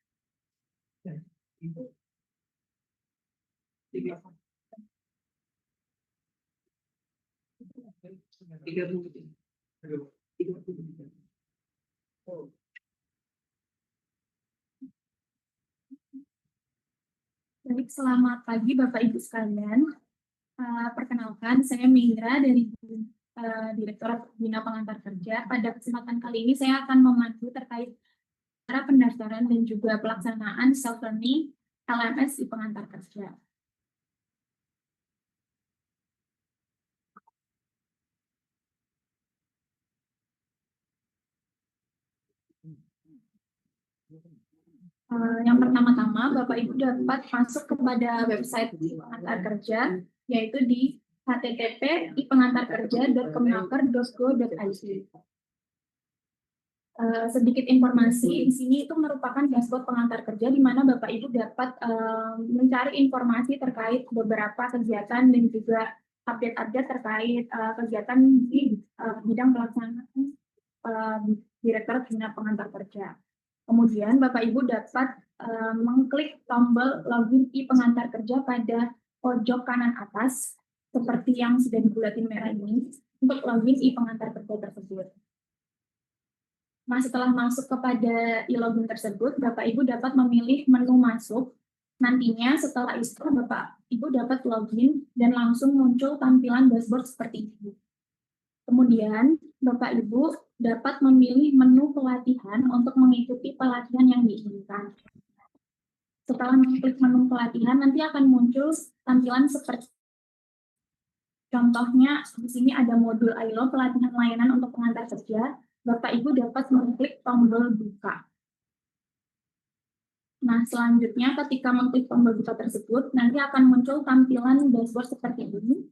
Baik, selamat pagi Bapak Ibu sekalian. Perkenalkan, saya Mira dari Direktorat Bina Pengantar Kerja. Pada kesempatan kali ini saya akan memandu terkait cara pendaftaran dan juga pelaksanaan self-learning LMS di pengantar kerja. Yang pertama-tama, Bapak Ibu dapat masuk kepada website pengantar kerja, yaitu di http://ipengantarkerja.kemenaker.go.id. Sedikit informasi, di sini itu merupakan dashboard pengantar kerja di mana Bapak Ibu dapat mencari informasi terkait beberapa kegiatan dan juga update-update terkait kegiatan di bidang pelaksanaan Direktorat Bina Pengantar Kerja. Kemudian Bapak Ibu dapat mengklik tombol login e-pengantar kerja pada pojok kanan atas seperti yang sudah dibulatin merah ini untuk login e-pengantar kerja tersebut. Nah, setelah masuk kepada e-login tersebut, Bapak Ibu dapat memilih menu masuk. Nantinya setelah itu Bapak Ibu dapat login dan langsung muncul tampilan dashboard seperti ini. Kemudian Bapak Ibu dapat memilih menu pelatihan untuk mengikuti pelatihan yang diinginkan. Setelah mengklik menu pelatihan, nanti akan muncul tampilan seperti contohnya di sini ada modul ILO pelatihan layanan untuk pengantar kerja. Bapak Ibu dapat mengklik tombol buka. Nah, selanjutnya ketika mengklik tombol buka tersebut, nanti akan muncul tampilan dashboard seperti ini.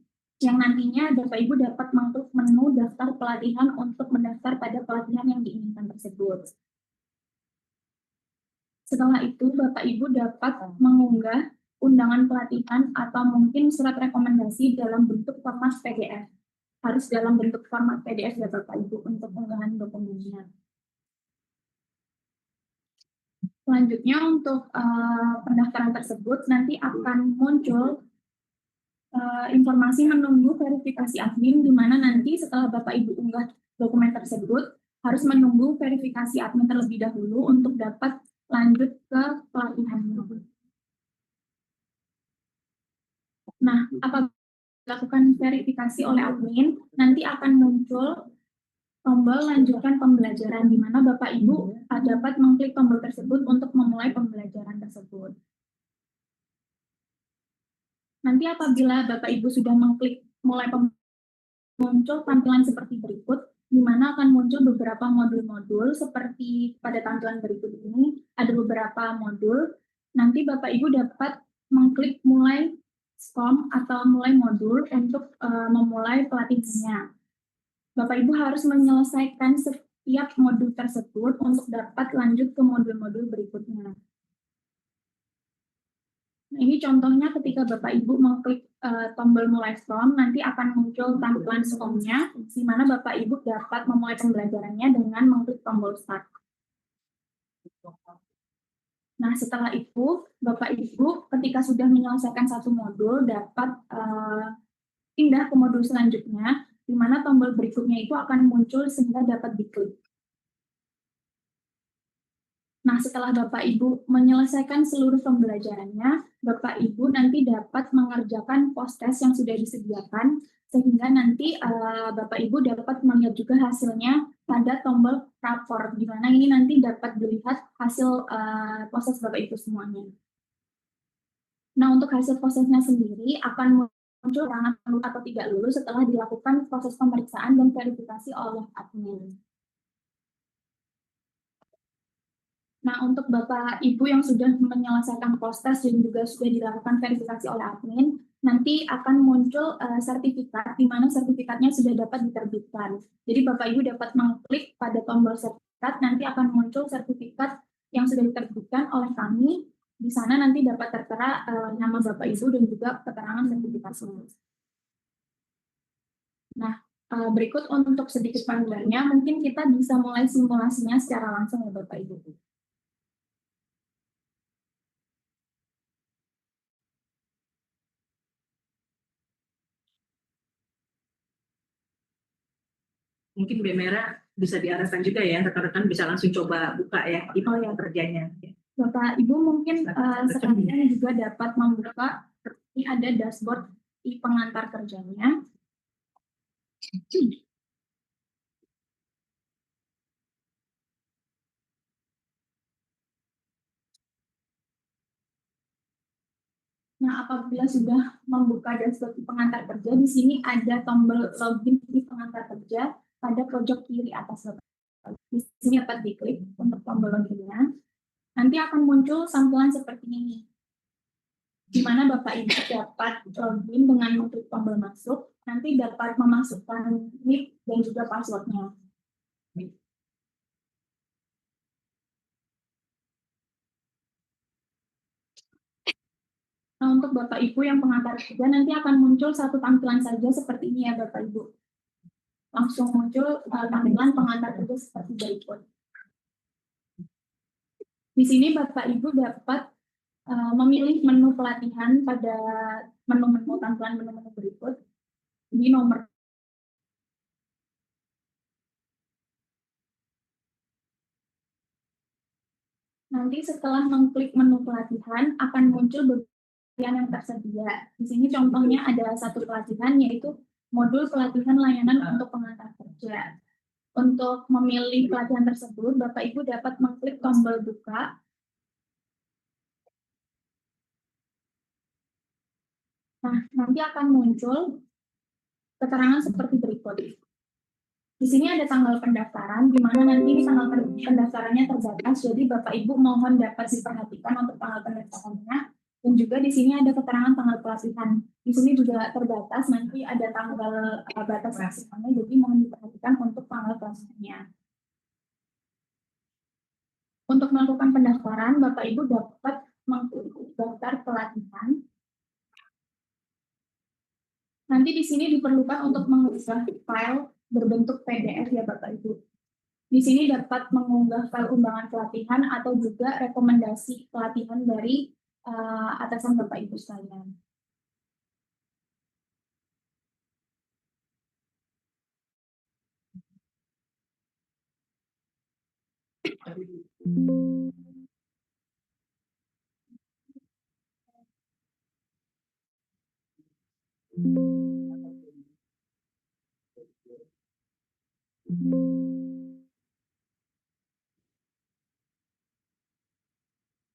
yang nantinya Bapak Ibu dapat mengklik menu daftar pelatihan untuk mendaftar pada pelatihan yang diinginkan tersebut. Setelah itu, Bapak Ibu dapat mengunggah undangan pelatihan atau mungkin surat rekomendasi dalam bentuk format PDF. Harus dalam bentuk format PDF ya Bapak Ibu untuk unggahan dokumennya. Selanjutnya untuk pendaftaran tersebut nanti akan muncul informasi menunggu verifikasi admin, di mana nanti setelah Bapak Ibu unggah dokumen tersebut harus menunggu verifikasi admin terlebih dahulu untuk dapat lanjut ke pelatihannya. Nah, apabila dilakukan verifikasi oleh admin, nanti akan muncul tombol lanjutkan pembelajaran, di mana Bapak Ibu dapat mengklik tombol tersebut untuk memulai pembelajaran tersebut. Nanti apabila Bapak Ibu sudah mengklik mulai muncul tampilan seperti berikut, di mana akan muncul beberapa modul-modul seperti pada tampilan berikut ini, ada beberapa modul. Nanti Bapak Ibu dapat mengklik mulai SCOM atau mulai modul untuk memulai pelatihannya. Bapak Ibu harus menyelesaikan setiap modul tersebut untuk dapat lanjut ke modul-modul berikutnya. Nah, ini contohnya ketika Bapak Ibu mengklik tombol mulai SCOM, nanti akan muncul tampilan SCOM-nya, di mana Bapak Ibu dapat memulai pembelajarannya dengan mengklik tombol Start. Nah, setelah itu, Bapak Ibu ketika sudah menyelesaikan satu modul, dapat pindah ke modul selanjutnya, di mana tombol berikutnya itu akan muncul sehingga dapat diklik. Nah, setelah Bapak Ibu menyelesaikan seluruh pembelajarannya, Bapak Ibu nanti dapat mengerjakan post-test yang sudah disediakan, sehingga nanti Bapak Ibu dapat melihat juga hasilnya pada tombol rapor, di mana ini nanti dapat dilihat hasil proses Bapak Ibu semuanya. Nah, untuk hasil prosesnya sendiri akan muncul keterangan lulus atau tidak lulus setelah dilakukan proses pemeriksaan dan verifikasi oleh admin. Nah, untuk Bapak Ibu yang sudah menyelesaikan post-test dan juga sudah dilakukan verifikasi oleh admin, nanti akan muncul sertifikat, di mana sertifikatnya sudah dapat diterbitkan. Jadi Bapak Ibu dapat mengklik pada tombol sertifikat, nanti akan muncul sertifikat yang sudah diterbitkan oleh kami. Di sana nanti dapat tertera nama Bapak Ibu dan juga keterangan sertifikasi. Nah, berikut untuk sedikit panduannya, mungkin kita bisa mulai simulasinya secara langsung ya Bapak Ibu. Mungkin Mbak Mera bisa diarahkan juga ya, rekan-rekan bisa langsung coba buka ya kerjanya. Bapak Ibu mungkin sekarang juga dapat membuka, ini ada dashboard di pengantar kerjanya. Nah, apabila sudah membuka dashboard di pengantar kerja, di sini ada tombol login di pengantar kerja pada pojok kiri atas. Di sini dapat diklik untuk tombol loginnya. Nanti akan muncul tampilan seperti ini, di mana Bapak Ibu dapat login dengan mengklik tombol masuk, nanti dapat memasukkan NIK dan juga passwordnya. Nah, untuk Bapak Ibu yang pengantar kerja, nanti akan muncul satu tampilan saja seperti ini ya Bapak Ibu. Langsung muncul tampilan pengantar kerja seperti berikut. Di sini Bapak Ibu dapat memilih menu pelatihan pada menu-menu tampilan menu-menu berikut di nomor. Nanti setelah mengklik menu pelatihan akan muncul beberapa pelatihan yang tersedia. Di sini contohnya ada satu pelatihan yaitu modul pelatihan layanan untuk pengantar kerja. Untuk memilih pelatihan tersebut, Bapak Ibu dapat mengklik tombol buka. Nah, nanti akan muncul keterangan seperti berikut. Di sini ada tanggal pendaftaran, di mana nanti tanggal pendaftarannya terbatas, jadi Bapak Ibu mohon dapat diperhatikan untuk tanggal pendaftarannya. Dan juga di sini ada keterangan tanggal pelatihan. Di sini juga terbatas, nanti ada tanggal batas maksimalnya, jadi mohon diperhatikan untuk tanggal pelatihannya. Untuk melakukan pendaftaran, Bapak Ibu dapat mengikuti daftar pelatihan. Nanti di sini diperlukan untuk mengunggah file berbentuk PDF ya Bapak Ibu. Di sini dapat mengunggah file undangan pelatihan atau juga rekomendasi pelatihan dari atasan Bapak Ibu sekalian.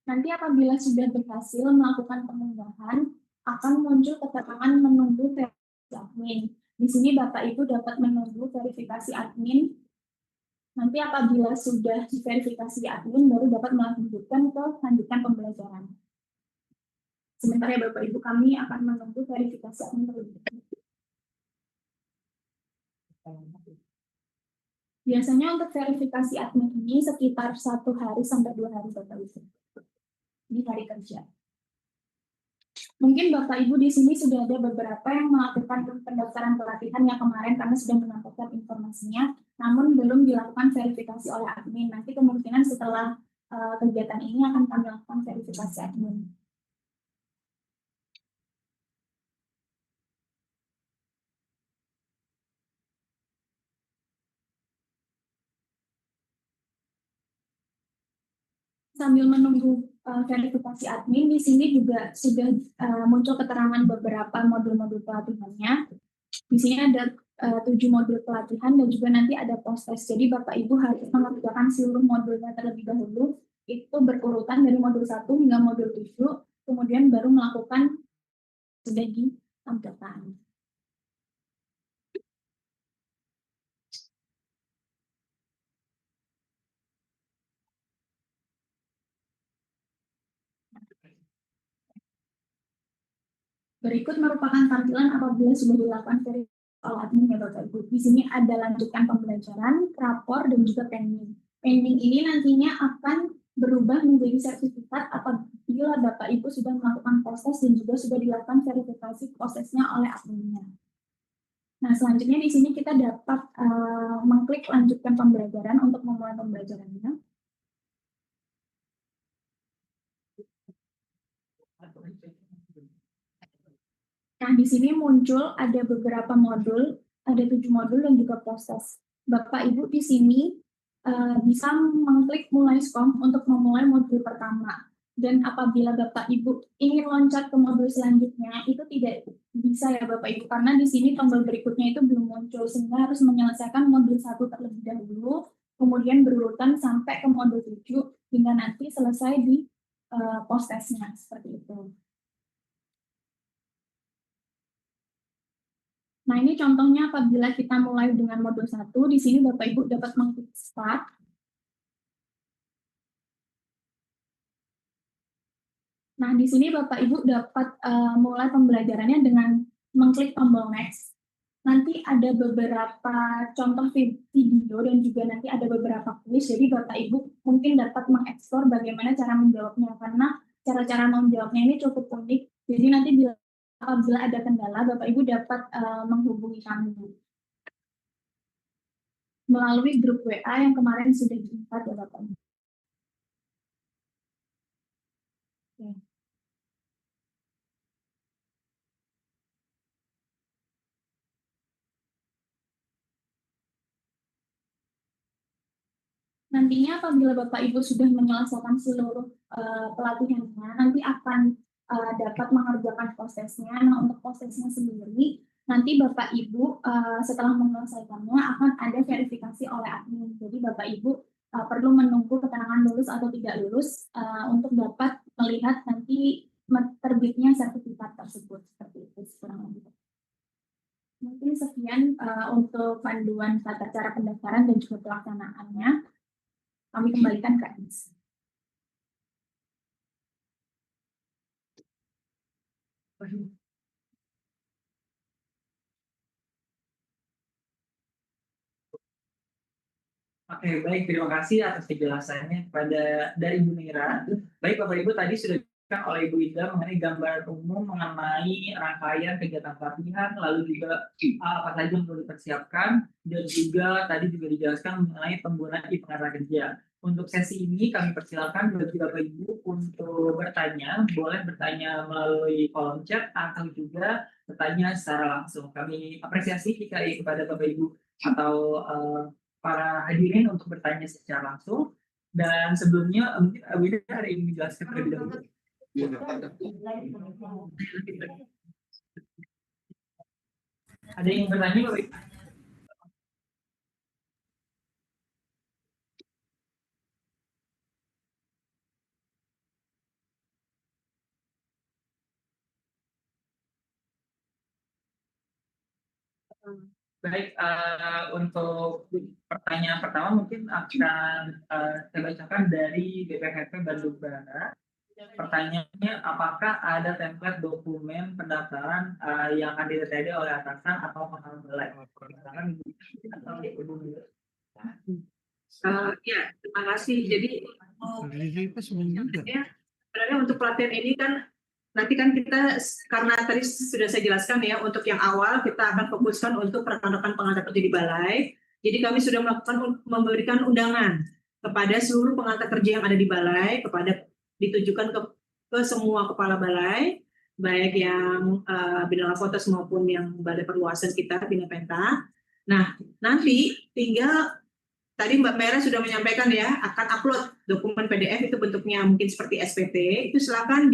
Nanti apabila sudah berhasil melakukan pengunggahan, akan muncul keterangan menunggu verifikasi admin. Di sini Bapak Ibu dapat menunggu verifikasi admin. Nanti apabila sudah diverifikasi admin, baru dapat melanjutkan ke lanjutan pembelajaran. Sementara ya Bapak Ibu, kami akan menunggu verifikasi admin terlebih dahulu. Biasanya untuk verifikasi admin ini sekitar 1 hari sampai 2 hari Bapak Ibu di hari kerja. Mungkin Bapak Ibu di sini sudah ada beberapa yang melakukan pendaftaran pelatihan yang kemarin karena sudah mendapatkan informasinya, namun belum dilakukan verifikasi oleh admin. Nanti kemungkinan setelah kegiatan ini akan kami lakukan verifikasi admin. Sambil menunggu verifikasi admin, di sini juga sudah muncul keterangan beberapa modul-modul pelatihannya. Di sini ada 7 modul pelatihan dan juga nanti ada post-test. Jadi Bapak Ibu harus mengerjakan seluruh modulnya terlebih dahulu. Itu berurutan dari modul 1 hingga modul 7, kemudian baru melakukan sudah ditampilkan. Berikut merupakan tampilan apabila sudah dilakukan verifikasi oleh admin ya Bapak Ibu. Di sini ada lanjutan pembelajaran, rapor, dan juga pending. Pending ini nantinya akan berubah menjadi sertifikat apabila Bapak Ibu sudah melakukan proses dan juga sudah dilakukan verifikasi prosesnya oleh adminnya. Nah, selanjutnya di sini kita dapat mengklik lanjutkan pembelajaran untuk memulai pembelajarannya. Nah, di sini muncul ada beberapa modul, ada 7 modul dan juga proses. Bapak Ibu di sini bisa mengklik mulai SCOM untuk memulai modul pertama. Dan apabila Bapak Ibu ingin loncat ke modul selanjutnya, itu tidak bisa ya Bapak Ibu, karena di sini tombol berikutnya itu belum muncul, sehingga harus menyelesaikan modul 1 terlebih dahulu, kemudian berurutan sampai ke modul 7, hingga nanti selesai di post-testnya, seperti itu. Nah, ini contohnya apabila kita mulai dengan modul 1, di sini Bapak Ibu dapat mengklik start. Nah, di sini Bapak Ibu dapat mulai pembelajarannya dengan mengklik tombol next. Nanti ada beberapa contoh video dan juga nanti ada beberapa kuis, jadi Bapak Ibu mungkin dapat mengeksplor bagaimana cara menjawabnya, karena cara-cara menjawabnya ini cukup unik. Jadi nanti apabila ada kendala, Bapak Ibu dapat menghubungi kami melalui grup WA yang kemarin sudah di-invite ya Bapak Ibu. Oke. Nantinya apabila Bapak Ibu sudah menyelesaikan seluruh pelatihannya, nanti akan dapat mengerjakan prosesnya. Nah, untuk prosesnya sendiri, nanti Bapak Ibu setelah menyelesaikannya akan ada verifikasi oleh admin. Jadi Bapak Ibu perlu menunggu keterangan lulus atau tidak lulus untuk dapat melihat nanti terbitnya sertifikat tersebut. Seperti itu kurang lebih. Mungkin sekian untuk panduan tata cara pendaftaran dan juga pelaksanaannya. Kami kembalikan ke Anies. Oke, baik. Terima kasih atas penjelasannya dari Ibu Mira. Baik, Bapak Ibu, tadi sudah dijelaskan oleh Ibu Ida mengenai gambaran umum mengenai rangkaian kegiatan pelatihan, lalu juga apa saja yang perlu dipersiapkan, dan juga tadi juga dijelaskan mengenai penggunaan e-pengantar kerja. Untuk sesi ini kami persilakan bagi Bapak Ibu untuk bertanya, boleh bertanya melalui kolom chat atau juga bertanya secara langsung. Kami apresiasi jika kepada Bapak Ibu atau para hadirin untuk bertanya secara langsung. Dan sebelumnya mungkin Wida ada yang menjelaskan terlebih dahulu. Ada yang bertanya, Bapak Ibu? Baik, untuk pertanyaan pertama mungkin akan saya bacakan dari BPHP Bandung Barat. Pertanyaannya, apakah ada template dokumen pendaftaran yang akan diterima oleh atasan atau pengalaman balai? Ya, terima kasih. Jadi sebenarnya untuk pelatihan ini kan nanti kan kita, karena tadi sudah saya jelaskan ya, untuk yang awal kita akan fokuskan untuk rekan-rekan pengantar kerja di balai. Jadi kami sudah memberikan undangan kepada seluruh pengantar kerja yang ada di balai, ditujukan ke semua kepala balai, baik yang Bina Lapotas maupun yang balai perluasan kita, Bina Penta. Nah, nanti tinggal tadi Mbak Mera sudah menyampaikan ya, akan upload dokumen PDF itu bentuknya mungkin seperti SPT, itu silakan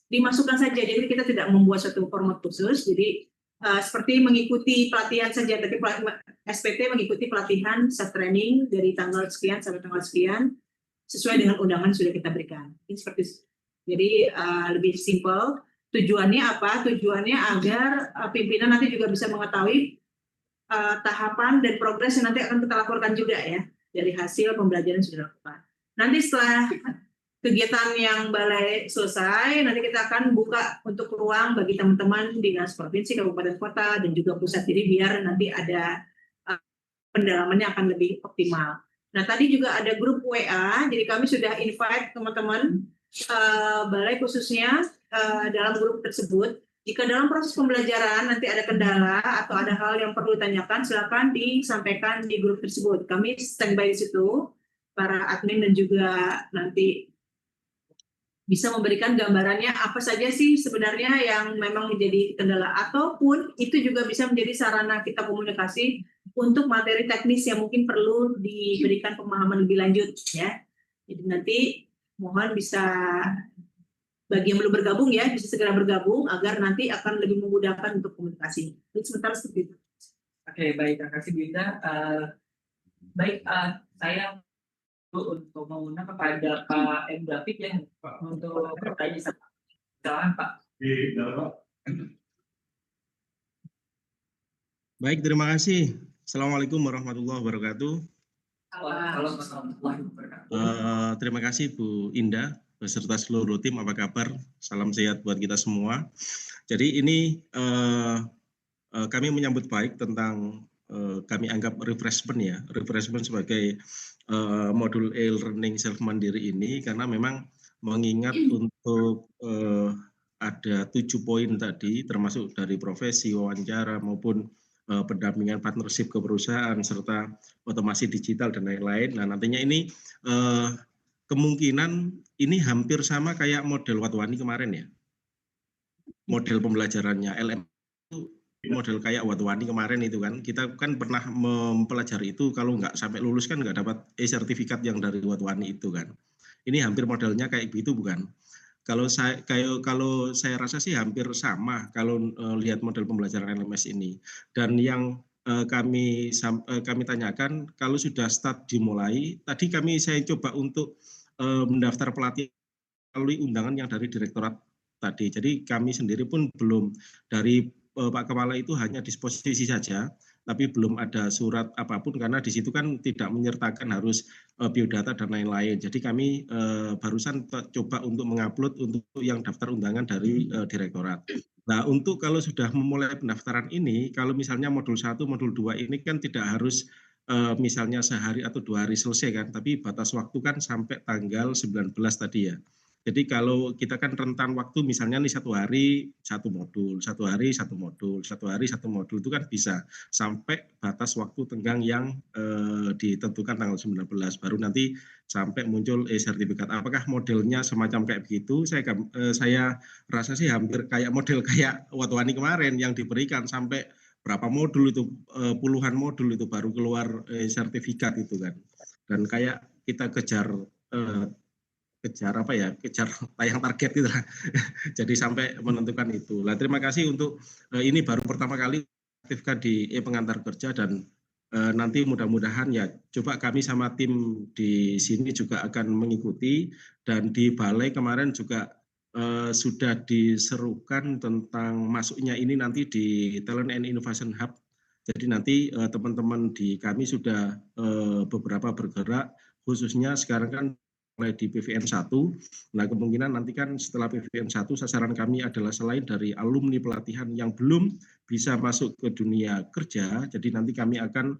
dimasukkan saja. Jadi kita tidak membuat suatu format khusus. Jadi seperti mengikuti pelatihan saja. Tapi SPT mengikuti pelatihan self training dari tanggal sekian sampai tanggal sekian sesuai dengan undangan sudah kita berikan. Ini seperti jadi lebih simpel. Tujuannya apa? Tujuannya agar pimpinan nanti juga bisa mengetahui tahapan dan progres yang nanti akan kita laporkan juga ya dari hasil pembelajaran yang sudah dilakukan. Nanti setelah kegiatan yang balai selesai, nanti kita akan buka untuk ruang bagi teman-teman dinas provinsi, kabupaten kota, dan juga pusat. Jadi biar nanti ada pendalamannya akan lebih optimal. Nah, tadi juga ada grup WA, jadi kami sudah invite teman-teman balai khususnya dalam grup tersebut. Jika dalam proses pembelajaran nanti ada kendala atau ada hal yang perlu ditanyakan, silakan disampaikan di grup tersebut. Kami standby di situ, para admin dan juga nanti bisa memberikan gambarannya apa saja sih sebenarnya yang memang menjadi kendala, ataupun itu juga bisa menjadi sarana kita komunikasi untuk materi teknis yang mungkin perlu diberikan pemahaman lebih lanjut ya. Jadi nanti mohon bisa bagi yang belum bergabung ya bisa segera bergabung agar nanti akan lebih memudahkan untuk komunikasi. Jadi sementara seperti itu. Oke, baik, terima kasih Bu Indah. Baik, saya untuk mengundang kepada Pak M. David ya untuk bertanya. Silakan Pak. Baik, terima kasih. Assalamualaikum warahmatullahi wabarakatuh. Terima kasih Bu Indah beserta seluruh tim. Apa kabar? Salam sehat buat kita semua. Jadi ini kami menyambut baik tentang kami anggap refreshment ya, refreshment sebagai modul e-learning self mandiri ini, karena memang mengingat untuk ada 7 poin tadi, termasuk dari profesi, wawancara maupun pendampingan partnership ke perusahaan serta otomasi digital dan lain-lain. Nah, nantinya ini kemungkinan ini hampir sama kayak model Watwani kemarin ya, model pembelajarannya LM itu model kayak Watwani kemarin itu kan, kita kan pernah mempelajari itu, kalau nggak sampai lulus kan nggak dapat e-sertifikat yang dari Watwani itu kan. Ini hampir modelnya kayak gitu bukan? Kalau saya rasa sih hampir sama kalau lihat model pembelajaran LMS ini. Dan yang kami tanyakan, kalau sudah start dimulai, tadi saya coba untuk mendaftar pelatihan melalui undangan yang dari direktorat tadi. Jadi kami sendiri pun belum, dari Pak Kepala itu hanya disposisi saja, tapi belum ada surat apapun karena di situ kan tidak menyertakan harus biodata dan lain-lain. Jadi kami barusan coba untuk mengupload untuk yang daftar undangan dari direktorat. Nah, untuk kalau sudah memulai pendaftaran ini, kalau misalnya modul 1, modul 2 ini kan tidak harus misalnya sehari atau 2 hari selesai kan, tapi batas waktu kan sampai tanggal 19 tadi ya. Jadi kalau kita kan rentan waktu misalnya nih 1 hari 1 modul, 1 hari 1 modul, 1 hari 1 modul itu kan bisa sampai batas waktu tenggang yang ditentukan tanggal 19 baru nanti sampai muncul sertifikat. Apakah modelnya semacam kayak begitu? Saya rasa sih hampir kayak model kayak Watwani kemarin yang diberikan sampai berapa modul itu, puluhan modul itu baru keluar sertifikat itu kan. Dan kayak kita kejar tayang target gitu lah. Jadi sampai menentukan itu. Nah, terima kasih untuk ini baru pertama kali aktifkan di pengantar kerja dan nanti mudah-mudahan ya coba kami sama tim di sini juga akan mengikuti dan di balai kemarin juga sudah diserukan tentang masuknya ini nanti di Talent and Innovation Hub. Jadi nanti teman-teman di kami sudah beberapa bergerak khususnya sekarang kan mulai di PVN 1. Nah, kemungkinan nanti kan setelah PVN 1 sasaran kami adalah selain dari alumni pelatihan yang belum bisa masuk ke dunia kerja, jadi nanti kami akan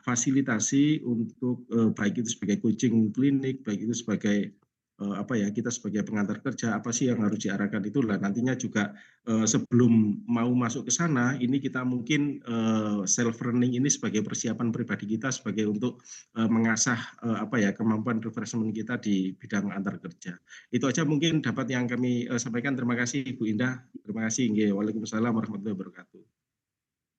fasilitasi untuk baik itu sebagai coaching klinik, baik itu sebagai kita sebagai pengantar kerja apa sih yang harus diarahkan itu lah nantinya juga sebelum mau masuk ke sana ini kita mungkin self learning ini sebagai persiapan pribadi kita sebagai untuk mengasah kemampuan refreshment kita di bidang antar kerja. Itu aja mungkin dapat yang kami sampaikan. Terima kasih Bu Indah. Terima kasih. Waalaikumsalam warahmatullahi wabarakatuh.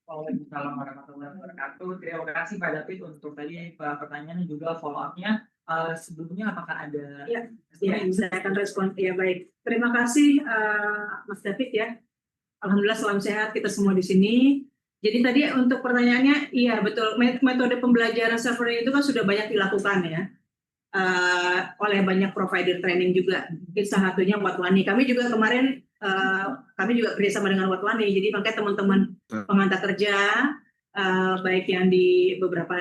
Waalaikumsalam warahmatullahi wabarakatuh. Terima kasih Pak David untuk tadi pertanyaan dan juga follow up-nya. Sebelumnya apakah ada? Ya, saya akan respon. Ya baik. Terima kasih Mas David ya. Alhamdulillah salam sehat kita semua di sini. Jadi tadi untuk pertanyaannya, iya betul. Metode pembelajaran self learning itu kan sudah banyak dilakukan ya oleh banyak provider training juga. Mungkin salah satunya Watwani. Kami juga kemarin kami juga kerjasama dengan Watwani. Jadi makanya teman-teman pengantar kerja baik yang di beberapa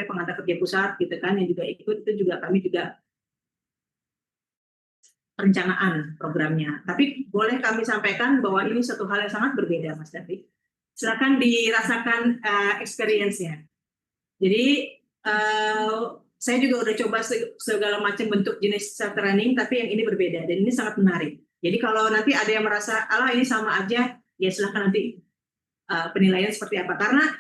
pengantar kerja pusat gitu kan yang juga ikut itu juga kami juga perencanaan programnya. Tapi boleh kami sampaikan bahwa ini satu hal yang sangat berbeda Mas David. Silakan dirasakan experience-nya. Jadi saya juga udah coba segala macam bentuk jenis self training tapi yang ini berbeda dan ini sangat menarik. Jadi kalau nanti ada yang merasa ini sama aja ya silakan nanti penilaian seperti apa karena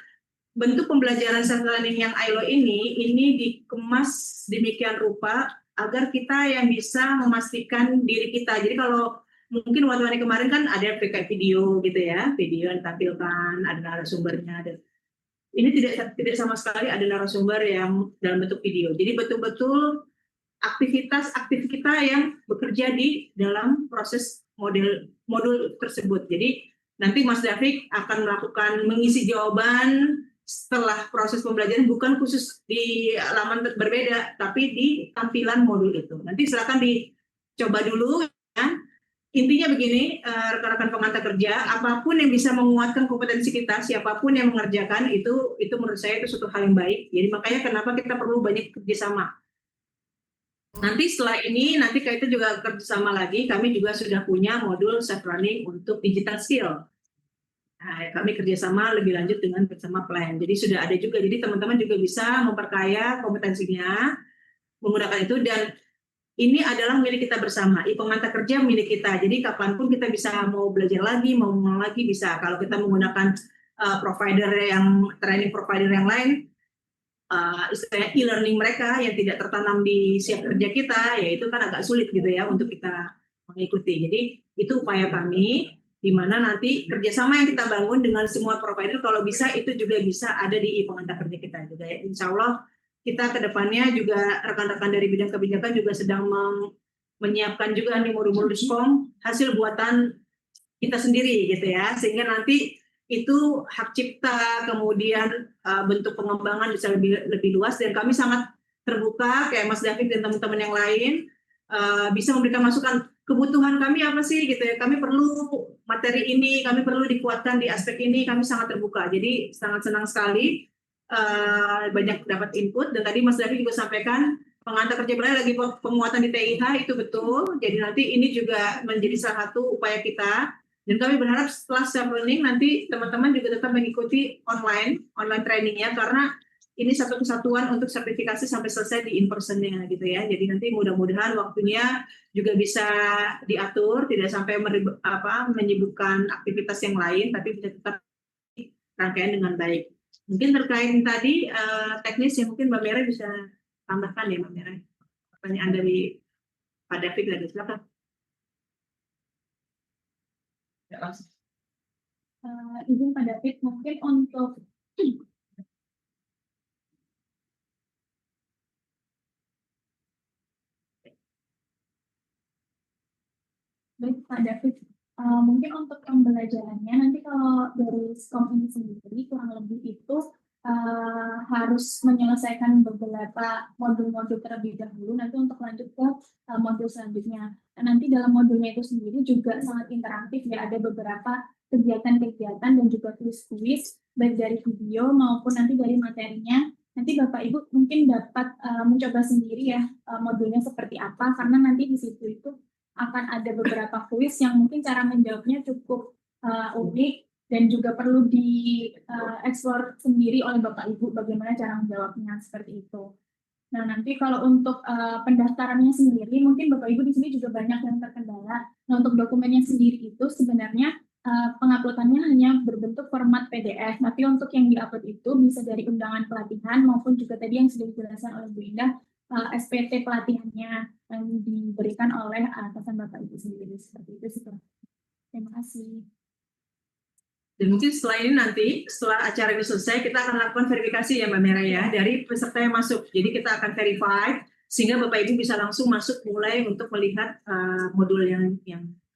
bentuk pembelajaran self learning yang ILO ini dikemas demikian rupa agar kita yang bisa memastikan diri kita. Jadi kalau mungkin waktu kemarin kan ada kayak video gitu ya, video yang ditampilkan, ada narasumbernya. Ini tidak sama sekali ada narasumber yang dalam bentuk video. Jadi betul-betul aktivitas kita yang bekerja di dalam proses modul tersebut. Jadi nanti Mas David akan melakukan mengisi jawaban setelah proses pembelajaran bukan khusus di halaman berbeda, tapi di tampilan modul itu. Nanti silakan dicoba dulu. Ya. Intinya begini, rekan-rekan pengantar kerja, apapun yang bisa menguatkan kompetensi kita, siapapun yang mengerjakan itu menurut saya itu suatu hal yang baik. Jadi makanya kenapa kita perlu banyak kerjasama. Nanti setelah ini, nanti kita juga kerjasama lagi, kami juga sudah punya modul self learning untuk digital skill. Nah, kami kerjasama lebih lanjut dengan bersama plan. Jadi sudah ada juga, jadi teman-teman juga bisa memperkaya kompetensinya menggunakan itu dan ini adalah milik kita bersama. Pengantar kerja milik kita. Jadi kapanpun kita bisa mau belajar lagi, mau mengulang lagi bisa. Kalau kita menggunakan training provider yang lain, istilahnya e-learning mereka yang tidak tertanam di siap kerja kita, ya itu kan agak sulit gitu ya untuk kita mengikuti. Jadi itu upaya kami, di mana nanti kerjasama yang kita bangun dengan semua provider, kalau bisa itu juga bisa ada di pengantar kerja kita juga ya. Insya Allah kita kedepannya juga rekan-rekan dari bidang kebijakan juga sedang menyiapkan juga nih modul-modul SPOM hasil buatan kita sendiri gitu ya, sehingga nanti itu hak cipta, kemudian bentuk pengembangan bisa lebih luas dan kami sangat terbuka kayak Mas David dan teman-teman yang lain bisa memberikan masukan kebutuhan kami apa sih gitu ya. Kami perlu materi ini, kami perlu dikuatkan di aspek ini, kami sangat terbuka. Jadi sangat senang sekali banyak dapat input. Dan tadi Mas Davi juga sampaikan pengantar kerja balai lagi penguatan di TIH, itu betul. Jadi nanti ini juga menjadi salah satu upaya kita. Dan kami berharap setelah self-learning nanti teman-teman juga tetap mengikuti online trainingnya, karena ini satu kesatuan untuk sertifikasi sampai selesai di in-person-nya gitu ya. Jadi nanti mudah-mudahan waktunya juga bisa diatur, tidak sampai menyibukkan aktivitas yang lain, tapi bisa tetap rangkaian dengan baik. Mungkin terkait tadi teknis yang mungkin Mbak Mera bisa tambahkan ya Mbak Mera. Pertanyaan dari Pak David tadi, silakan. Izin Pak David, mungkin untuk baik Pak David, mungkin untuk pembelajarannya nanti kalau dari SCOM ini sendiri kurang lebih itu harus menyelesaikan beberapa modul-modul terlebih dahulu nanti untuk lanjut ke modul selanjutnya. Nanti dalam modulnya itu sendiri juga sangat interaktif ya, ada beberapa kegiatan-kegiatan dan juga kuis-kuis baik dari video maupun nanti dari materinya. Nanti Bapak Ibu mungkin dapat mencoba sendiri ya modulnya seperti apa, karena nanti di situ itu akan ada beberapa kuis yang mungkin cara menjawabnya cukup unik dan juga perlu dieksplor sendiri oleh Bapak Ibu bagaimana cara menjawabnya seperti itu. Nah, nanti kalau untuk pendaftarannya sendiri, mungkin Bapak Ibu di sini juga banyak yang terkendala. Nah, untuk dokumennya sendiri itu sebenarnya penguploadannya hanya berbentuk format PDF. Tapi untuk yang diupload itu bisa dari undangan pelatihan maupun juga tadi yang sudah dijelaskan oleh Bu Indah, SPT pelatihannya yang diberikan oleh atasan Bapak Ibu sendiri. Seperti itu sih. Terima kasih. Dan mungkin setelah ini nanti, setelah acara ini selesai, kita akan lakukan verifikasi ya Mbak Mera ya, dari peserta yang masuk. Jadi kita akan verify, sehingga Bapak Ibu bisa langsung masuk mulai untuk melihat modul yang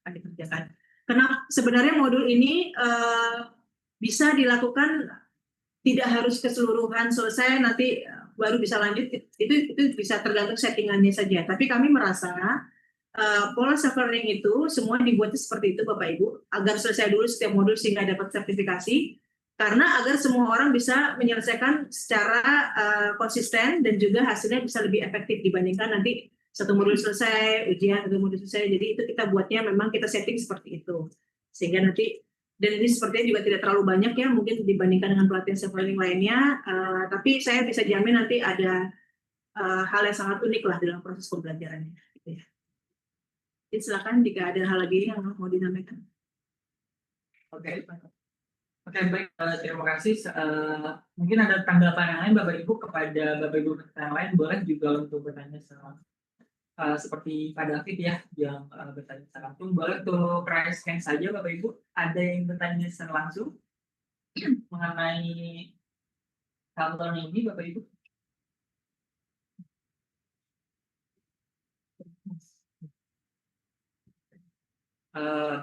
akan dikerjakan. Karena sebenarnya modul ini bisa dilakukan, tidak harus keseluruhan selesai, nanti baru bisa lanjut, itu bisa tergantung settingannya saja. Tapi kami merasa pola self-learning itu semua dibuatnya seperti itu Bapak Ibu, agar selesai dulu setiap modul sehingga dapat sertifikasi, karena agar semua orang bisa menyelesaikan secara konsisten dan juga hasilnya bisa lebih efektif dibandingkan nanti satu modul selesai, ujian, satu modul selesai. Jadi itu kita buatnya memang kita setting seperti itu. Sehingga nanti, dan ini sepertinya juga tidak terlalu banyak ya mungkin dibandingkan dengan pelatihan self-learning lainnya, tapi saya bisa jamin nanti ada hal yang sangat unik lah dalam proses pembelajarannya. Gitu ya. Jadi silakan jika ada hal lagi yang mau disampaikan. Oke, baik. Terima kasih. Mungkin ada tanggapan yang lain Bapak Ibu kepada Bapak Ibu yang lain, boleh juga untuk bertanya seperti Pak David ya yang bertanya secara langsung. Boleh tuh raise hand saja Bapak Ibu. Ada yang bertanya secara langsung mengenai hal ini Bapak Ibu?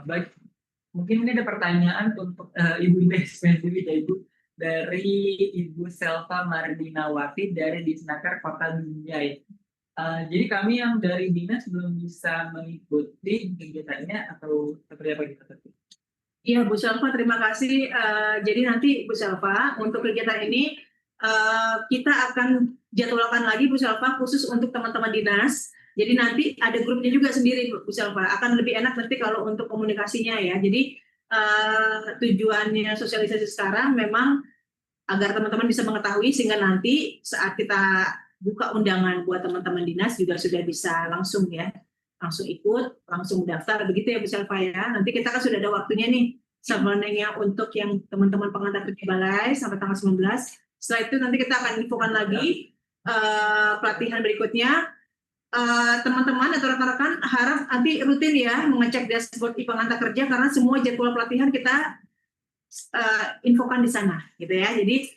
Baik, mungkin ini ada pertanyaan untuk Ibu Indah sendiri ya Ibu, dari Ibu Selva Mardinawati dari Disnaker Kota Binjai. Jadi kami yang dari dinas belum bisa mengikuti kegiatannya atau seperti apa kita tadi? Iya Bu Selva, terima kasih. Jadi nanti Bu Selva untuk kegiatan ini kita akan jadwalkan lagi Bu Selva khusus untuk teman-teman dinas. Jadi nanti ada grupnya juga sendiri Bu Selva. Akan lebih enak nanti kalau untuk komunikasinya ya. Jadi tujuannya sosialisasi sekarang memang agar teman-teman bisa mengetahui sehingga nanti saat kita buka undangan buat teman-teman dinas juga sudah bisa langsung ya, langsung ikut, langsung daftar begitu ya Bu Selva ya. Nanti kita kan sudah ada waktunya nih sebenarnya untuk yang teman-teman pengantar kerja balai sampai tanggal 19. Setelah itu nanti kita akan infokan lagi pelatihan berikutnya. Teman-teman atau rekan-rekan harap nanti rutin ya mengecek dashboard pengantar kerja karena semua jadwal pelatihan kita infokan di sana gitu ya. Jadi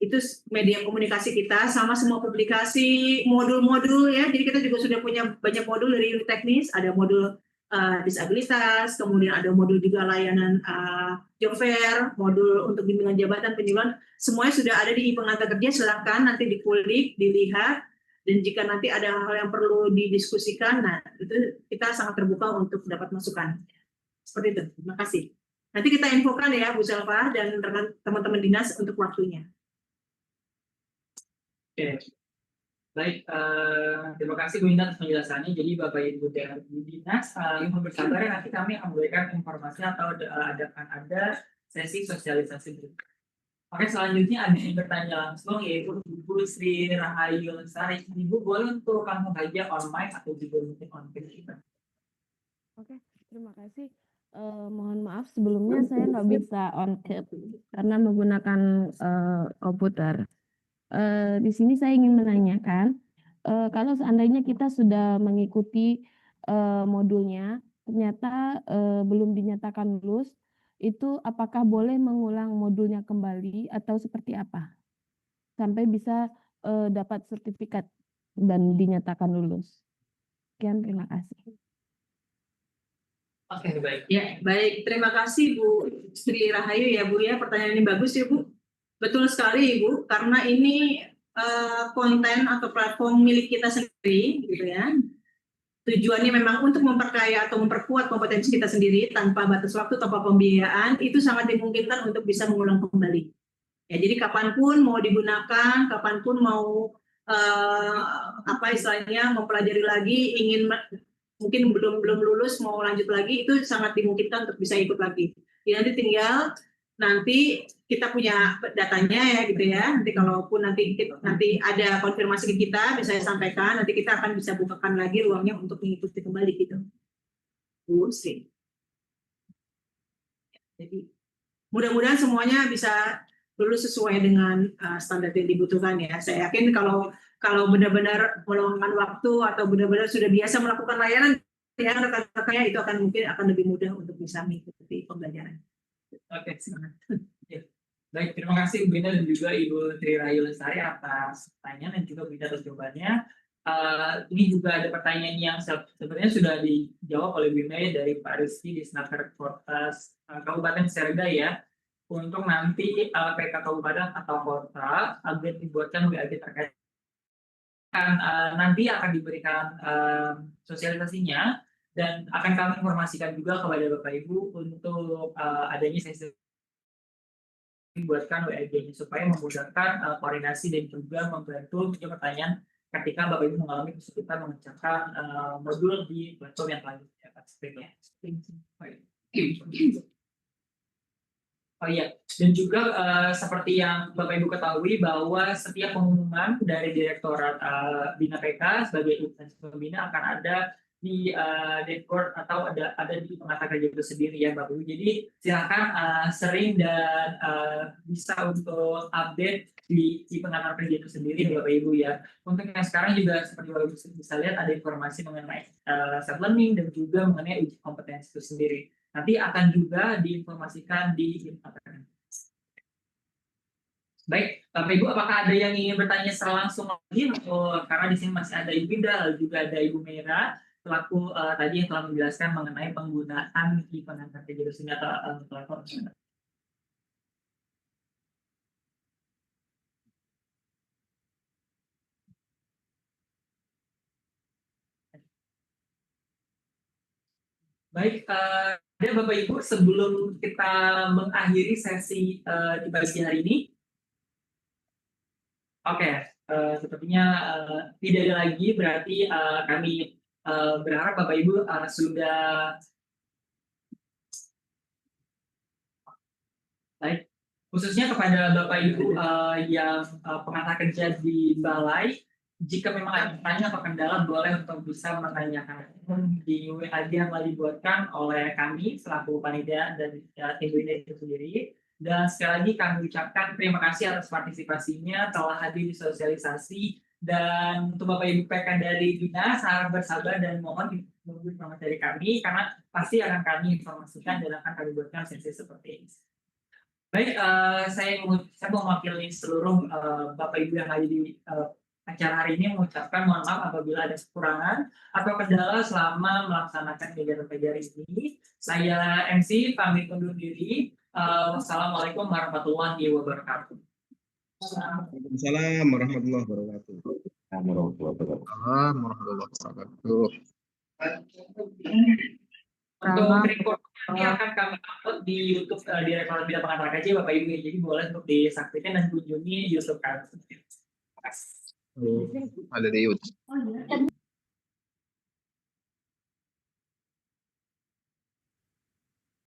itu media komunikasi kita sama semua publikasi, modul-modul ya. Jadi kita juga sudah punya banyak modul dari unit teknis, ada modul disabilitas, kemudian ada modul juga layanan job fair, modul untuk bimbingan jabatan penyuluhan, semuanya sudah ada di pengantar kerja. Silakan nanti dikulik, dilihat. Dan jika nanti ada hal yang perlu didiskusikan, nah itu kita sangat terbuka untuk dapat masukan. Seperti itu. Terima kasih. Nanti kita infokan ya Bu Selva dan teman-teman dinas untuk waktunya. Oke. Baik, terima kasih Bu Indah atas penjelasannya. Jadi Bapak Ibu dari dinas yang bersabar, nanti kami akan memberikan informasi atau akan ada sesi sosialisasi berikutnya. Oke, selanjutnya ada yang bertanya langsung yaitu Ibu Sri Rahayu Lestari. Ibu boleh untuk langsung saja on mic atau juga mungkin on cam kita. Oke, terima kasih. Mohon maaf sebelumnya saya nggak bisa on cam karena menggunakan komputer. Di sini saya ingin menanyakan, kalau seandainya kita sudah mengikuti modulnya, ternyata belum dinyatakan lulus, itu apakah boleh mengulang modulnya kembali atau seperti apa? Sampai bisa dapat sertifikat dan dinyatakan lulus. Sekian, terima kasih. Oke, baik. Ya, baik. Terima kasih Bu Sri Rahayu ya Bu ya. Pertanyaan ini bagus ya Bu. Betul sekali Ibu, karena ini konten atau platform milik kita sendiri, gitu ya. Tujuannya memang untuk memperkaya atau memperkuat kompetensi kita sendiri tanpa batas waktu, tanpa pembiayaan, itu sangat dimungkinkan untuk bisa mengulang kembali. Ya, jadi kapanpun mau digunakan, kapanpun mau apa istilahnya mempelajari lagi, ingin mungkin belum lulus mau lanjut lagi, itu sangat dimungkinkan untuk bisa ikut lagi. Ya, nanti kita punya datanya ya gitu ya. Nanti kalaupun nanti ada konfirmasi ke kita, bisa saya sampaikan. Nanti kita akan bisa bukakan lagi ruangnya untuk mengikuti kembali gitu. Bu Sri. Jadi mudah-mudahan semuanya bisa lulus sesuai dengan standar yang dibutuhkan ya. Saya yakin kalau benar-benar meluangkan waktu atau benar-benar sudah biasa melakukan layanan, ya rekan-rekannya itu mungkin akan lebih mudah untuk bisa mengikuti pembelajaran. Oke, silakan. Ya. Baik, terima kasih Bu Ina dan juga Ibu Sri Rahayu Lestari atas pertanyaan dan juga Bu Ina atas jawabannya. Ini juga ada pertanyaan yang sebenarnya sudah dijawab oleh Bu Ina dari Pak Rizky di Snaker Kortas Kabupaten Serda ya. Untuk nanti PK Kabupaten atau Kota update dibuatkan WAG terkait nanti akan diberikan sosialisasinya dan akan kami informasikan juga kepada Bapak Ibu untuk adanya sesi dibuatkan WAG-nya supaya memudahkan koordinasi dan juga membantu menjawab pertanyaan ketika Bapak Ibu mengalami kesulitan mengerjakan modul di platform yang lain. Oh iya, dan juga seperti yang Bapak Ibu ketahui bahwa setiap pengumuman dari Direktorat Bina PK sebagai instansi pembina akan ada di dashboard atau ada di pengantar kerja itu sendiri ya Bapak Ibu. Jadi silakan sering dan bisa untuk update di pengantar kerja itu sendiri Bapak Ibu ya. Untuk yang sekarang juga seperti Bapak Ibu bisa lihat ada informasi mengenai self learning dan juga mengenai uji kompetensi itu sendiri. Nanti akan juga diinformasikan di Instagram. Baik, Bapak Ibu, apakah ada yang ingin bertanya secara langsung lagi? Karena di sini masih ada Ibu Ida, juga ada Ibu Mera, selaku tadi yang telah menjelaskan mengenai penggunaan di pengantar kerja resmi atau platform. Baik, ada Bapak Ibu sebelum kita mengakhiri sesi di pagi hari ini. Oke, sepertinya tidak ada lagi, berarti kami berharap Bapak Ibu sudah baik, khususnya kepada Bapak Ibu yang pengantar kerja di Balai. Jika memang ada pertanyaan atau kendala, boleh untuk bisa menanyakan di WA yang telah dibuatkan oleh kami selaku panitia dan tim WA itu sendiri. Dan sekali lagi kami ucapkan terima kasih atas partisipasinya, telah hadir di sosialisasi. Dan untuk Bapak Ibu PK dari Dinas, harap bersabar dan mohon menunggu informasi dari kami, karena pasti akan kami informasikan dan akan kami buatkan sesi seperti ini. Baik, saya mewakili seluruh Bapak Ibu yang ada di acara hari ini mengucapkan mohon maaf apabila ada kekurangan atau kendala selama melaksanakan kegiatan-kegiatan ini. Saya MC pamit undur diri. Wassalamualaikum warahmatullahi wabarakatuh. Waalaikumsalam warahmatullahi wabarakatuh. Waalaikumsalam warahmatullahi wabarakatuh. Untuk recordnya ini akan kami upload di YouTube di restoran Bidang Pengantar Kerja Bapak Ibu. Jadi boleh untuk disaksikan dan kunjungi YouTube kami. Ada di YouTube.